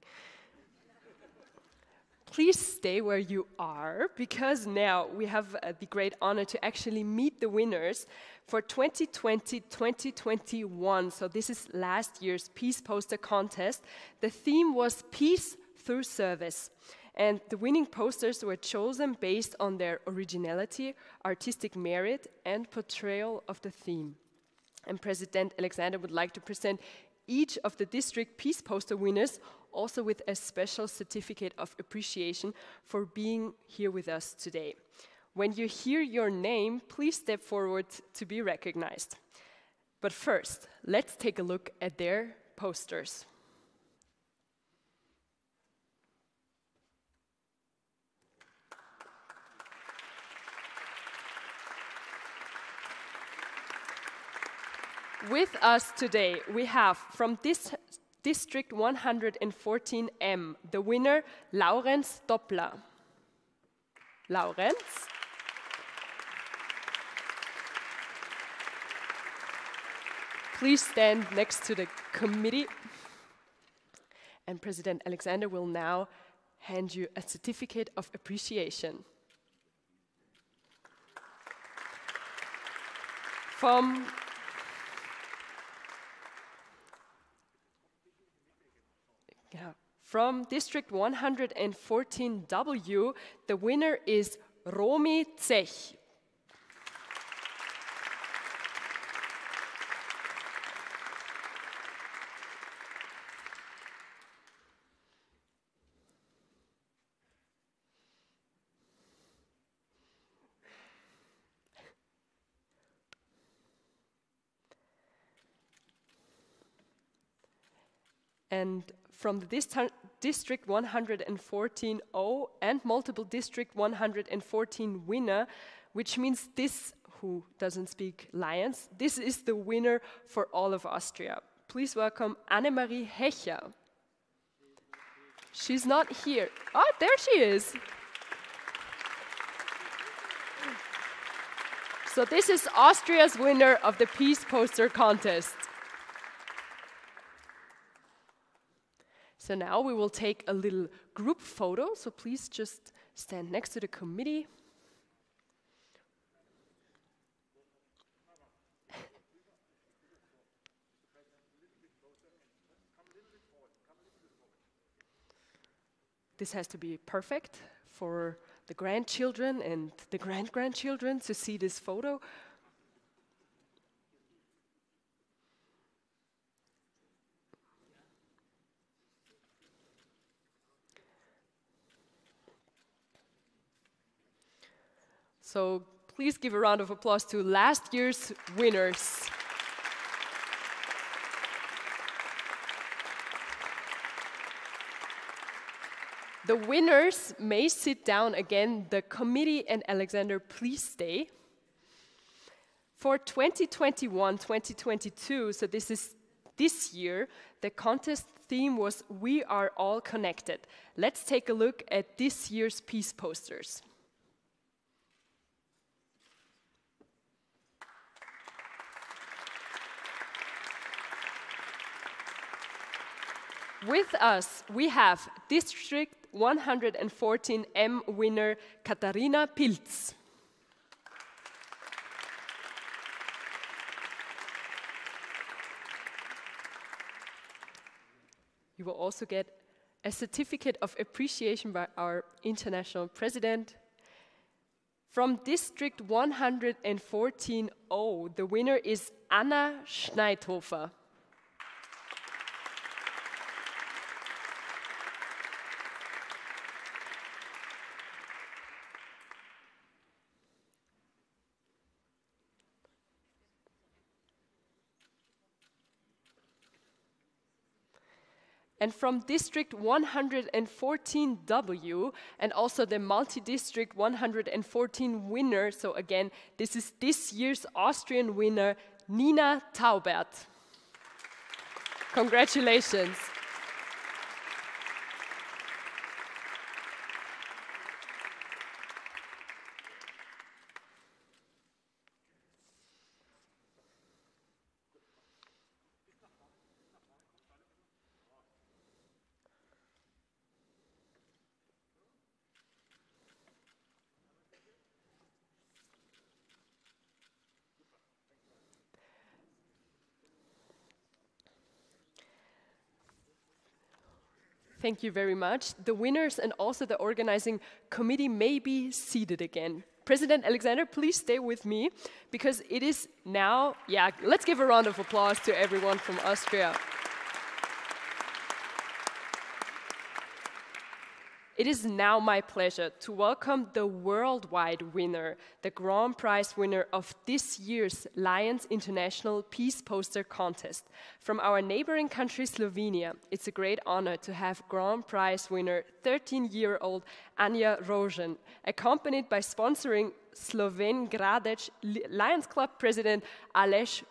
Please stay where you are, because now we have the great honor to actually meet the winners for 2020-2021. So this is last year's Peace Poster Contest. The theme was Peace Through Service. And the winning posters were chosen based on their originality, artistic merit, and portrayal of the theme. And President Alexander would like to present each of the district Peace Poster winners also with a special certificate of appreciation for being here with us today. When you hear your name, please step forward to be recognized. But first, let's take a look at their posters. With us today, we have from this District 114M, the winner, Laurenz Doppler. Laurenz. Please stand next to the committee. And President Alexander will now hand you a certificate of appreciation. From District 114W, the winner is Romy Zech. And from the District 114O and multiple District 114 winner, which means this, who doesn't speak Lions, this is the winner for all of Austria. Please welcome Annemarie Hecher. She's not here. Oh, there she is. So this is Austria's winner of the Peace Poster Contest. So now we will take a little group photo, so please just stand next to the committee. This has to be perfect for the grandchildren and the grand-grandchildren to see this photo. So please give a round of applause to last year's winners. The winners may sit down again. The committee and Alexander, please stay. For 2021-2022, so this is this year, the contest theme was We Are All Connected. Let's take a look at this year's peace posters. With us, we have District 114M winner Katharina Pilz. You will also get a certificate of appreciation by our international president. From District 114O, the winner is Anna Schneidhofer. And from District 114W, and also the multi-district 114 winner, so again, this is this year's Austrian winner, Nina Taubert. Congratulations. Thank you very much. The winners and also the organizing committee may be seated again. President Alexander, please stay with me, because it is now, let's give a round of applause to everyone from Austria. It is now my pleasure to welcome the worldwide winner, the Grand Prize winner of this year's Lions International Peace Poster Contest. From our neighboring country, Slovenia, it's a great honor to have Grand Prize winner 13-year-old Anja Rožen, accompanied by sponsoring Sloven Gradec Lions Club president Aleš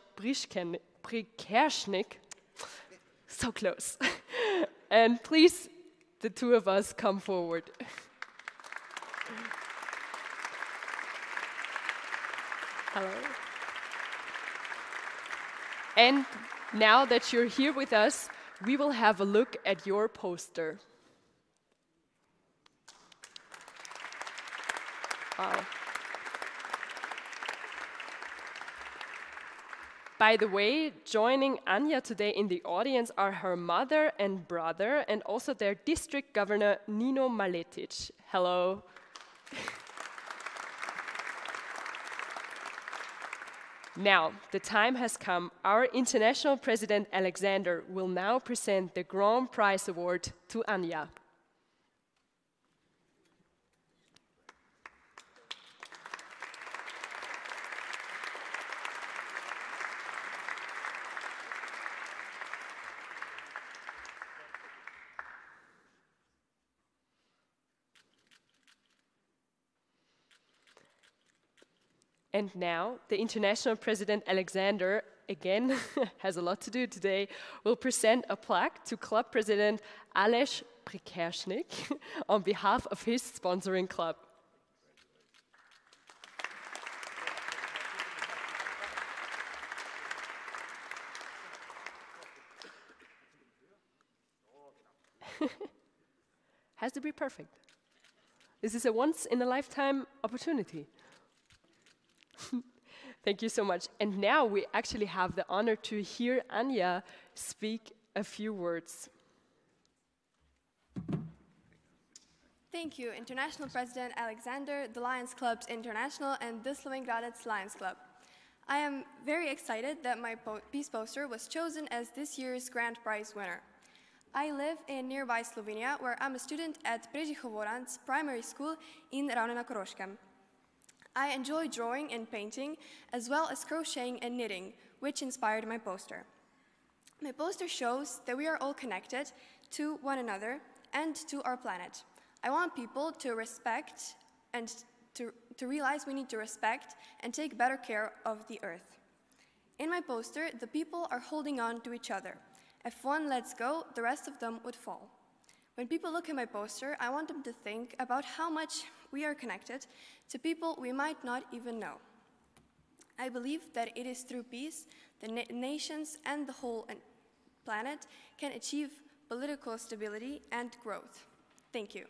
Prikeršnik. So close. And please, the two of us come forward. Hello. And now that you're here with us, we will have a look at your poster. Wow. By the way, joining Anja today in the audience are her mother and brother, and also their district governor, Nino Maletic. Hello. Now, the time has come. Our international president, Alexander, will now present the Grand Prize Award to Anja. And now, the international president, Alexander, again, has a lot to do today, will present a plaque to club president Aleš Prikeršnik on behalf of his sponsoring club. Has to be perfect. This is a once-in-a-lifetime opportunity. Thank you so much. And now we actually have the honor to hear Anja speak a few words. Thank you, International President Alexander, the Lions Clubs International, and the Sloven Gradec Lions Club. I am very excited that my peace poster was chosen as this year's Grand Prize winner. I live in nearby Slovenia, where I'm a student at Prežihovoranc Primary School in Ravne na Koroškem. I enjoy drawing and painting, as well as crocheting and knitting, which inspired my poster. My poster shows that we are all connected to one another and to our planet. I want people to respect and to realize we need to respect and take better care of the earth. In my poster, the people are holding on to each other. If one lets go, the rest of them would fall. When people look at my poster, I want them to think about how much we are connected to people we might not even know. I believe that it is through peace that nations and the whole planet can achieve political stability and growth. Thank you.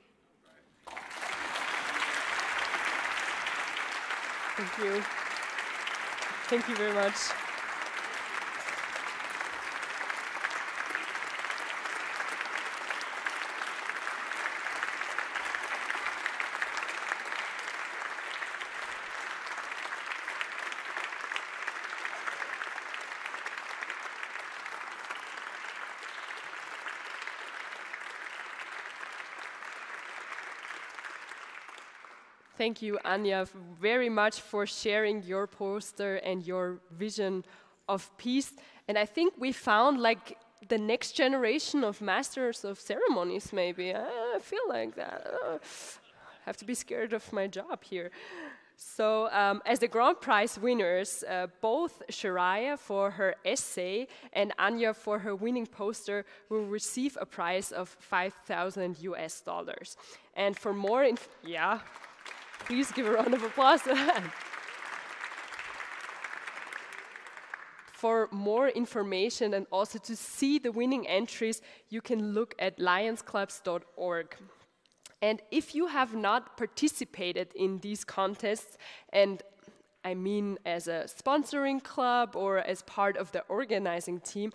Thank you. Thank you very much. Thank you, Anja, very much for sharing your poster and your vision of peace. And I think we found like the next generation of masters of ceremonies, maybe. I feel like that. I have to be scared of my job here. So as the grand prize winners, both Shariah for her essay and Anja for her winning poster will receive a prize of $5,000 US. And for more please give a round of applause to that. For more information and also to see the winning entries, you can look at lionsclubs.org. And if you have not participated in these contests, and I mean as a sponsoring club or as part of the organizing team,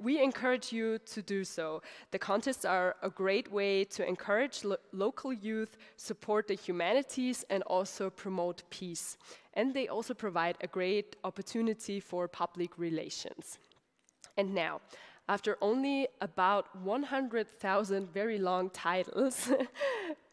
we encourage you to do so. The contests are a great way to encourage local youth, support the humanities, and also promote peace. And they also provide a great opportunity for public relations. And now, after only about 100,000 very long titles,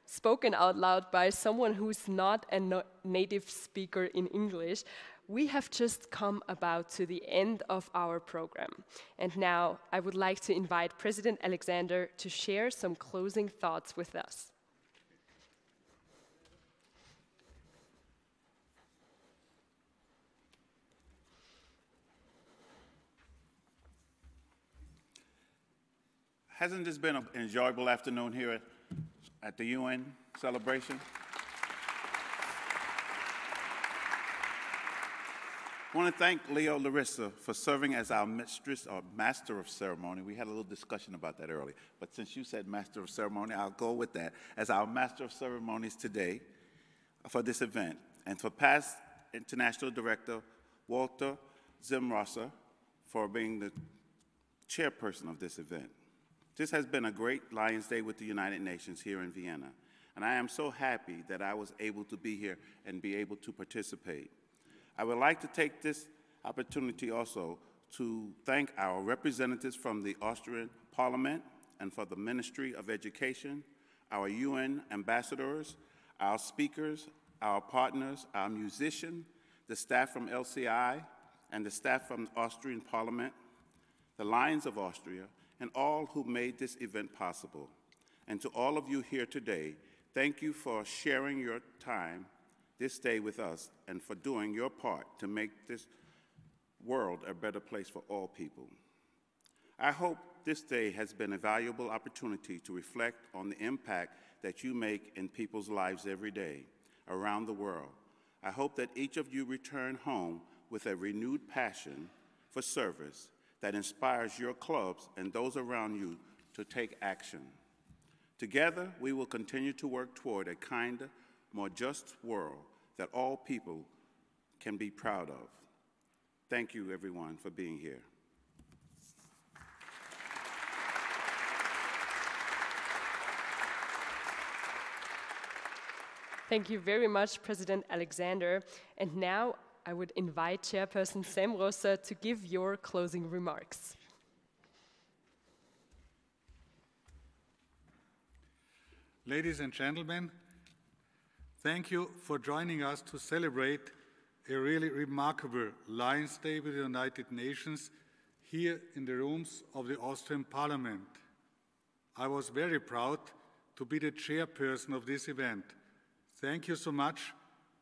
spoken out loud by someone who's not a native speaker in English, we have just come about to the end of our program. And now I would like to invite President Alexander to share some closing thoughts with us. Hasn't this been an enjoyable afternoon here at the UN celebration? I want to thank Leo Larissa for serving as our mistress or master of ceremony. We had a little discussion about that earlier, but since you said master of ceremony, I'll go with that as our master of ceremonies today for this event. And for past International Director Walter Zimrosser for being the chairperson of this event. This has been a great Lions Day with the United Nations here in Vienna, and I am so happy that I was able to be here and be able to participate. I would like to take this opportunity also to thank our representatives from the Austrian Parliament and for the Ministry of Education, our UN ambassadors, our speakers, our partners, our musicians, the staff from LCI, and the staff from the Austrian Parliament, the Lions of Austria, and all who made this event possible. And to all of you here today, thank you for sharing your time this day with us and for doing your part to make this world a better place for all people. I hope this day has been a valuable opportunity to reflect on the impact that you make in people's lives every day around the world. I hope that each of you return home with a renewed passion for service that inspires your clubs and those around you to take action. Together, we will continue to work toward a kinder, more just world that all people can be proud of. Thank you, everyone, for being here. Thank you very much, President Alexander. And now I would invite Chairperson Semrosser to give your closing remarks. Ladies and gentlemen, thank you for joining us to celebrate a really remarkable Lions Day with the United Nations here in the rooms of the Austrian Parliament. I was very proud to be the chairperson of this event. Thank you so much,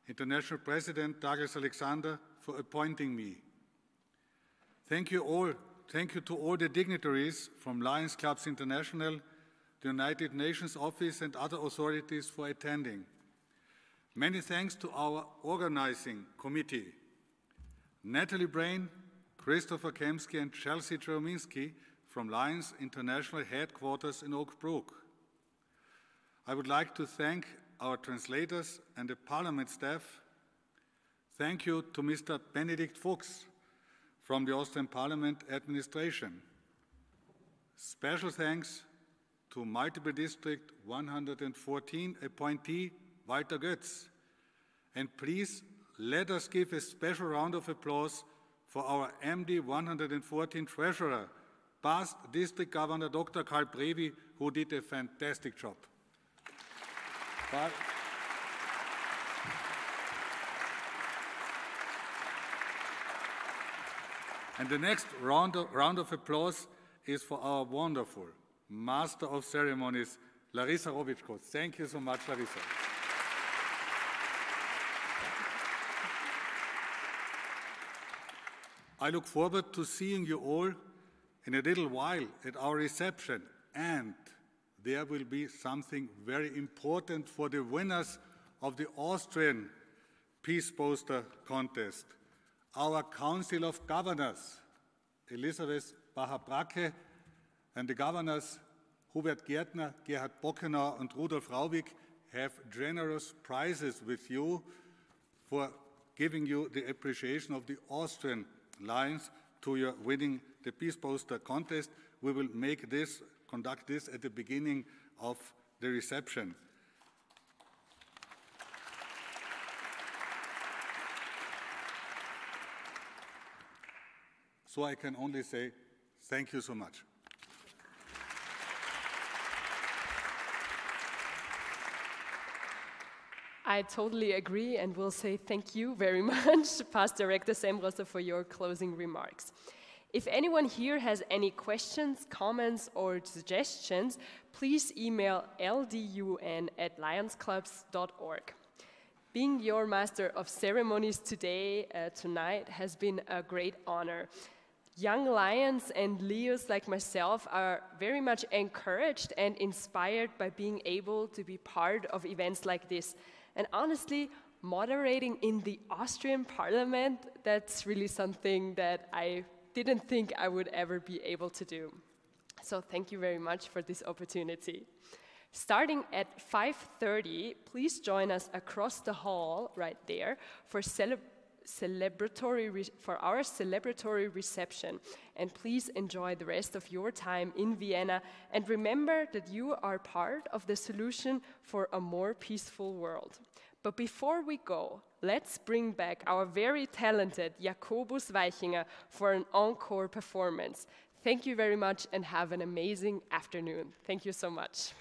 International President Douglas Alexander, for appointing me. Thank you to all the dignitaries from Lions Clubs International, the United Nations Office and other authorities for attending. Many thanks to our organizing committee, Natalie Brain, Christopher Kemsky and Chelsea Jerominski from Lions International Headquarters in Oak Brook. I would like to thank our translators and the Parliament staff. Thank you to Mr. Benedikt Fuchs from the Austrian Parliament administration. Special thanks to Multiple District 114 appointee Walter Götz. And please let us give a special round of applause for our MD 114 treasurer, past District Governor Dr. Karl Brevi, who did a fantastic job. And the next round of applause is for our wonderful Master of Ceremonies, Larissa Robichko. Thank you so much, Larissa. I look forward to seeing you all in a little while at our reception, and there will be something very important for the winners of the Austrian Peace Poster Contest. Our Council of Governors, Elisabeth Bacher-Bracke, and the governors Hubert Gärtner, Gerhard Bockenauer, and Rudolf Rauwig have generous prizes with you for giving you the appreciation of the Austrian Lions to your winning the Peace Poster Contest. We will conduct this at the beginning of the reception. So I can only say thank you so much. I totally agree and will say thank you very much, Past Director Semrosser, for your closing remarks. If anyone here has any questions, comments, or suggestions, please email ldun@lionsclubs.org. Being your Master of Ceremonies tonight has been a great honor. Young Lions and Leos like myself are very much encouraged and inspired by being able to be part of events like this. And honestly, moderating in the Austrian Parliament, that's really something that I didn't think I would ever be able to do. So thank you very much for this opportunity. Starting at 5:30, please join us across the hall right there for our celebratory reception. And please enjoy the rest of your time in Vienna. And remember that you are part of the solution for a more peaceful world. But before we go, let's bring back our very talented Jakobus Weichinger for an encore performance. Thank you very much and have an amazing afternoon. Thank you so much.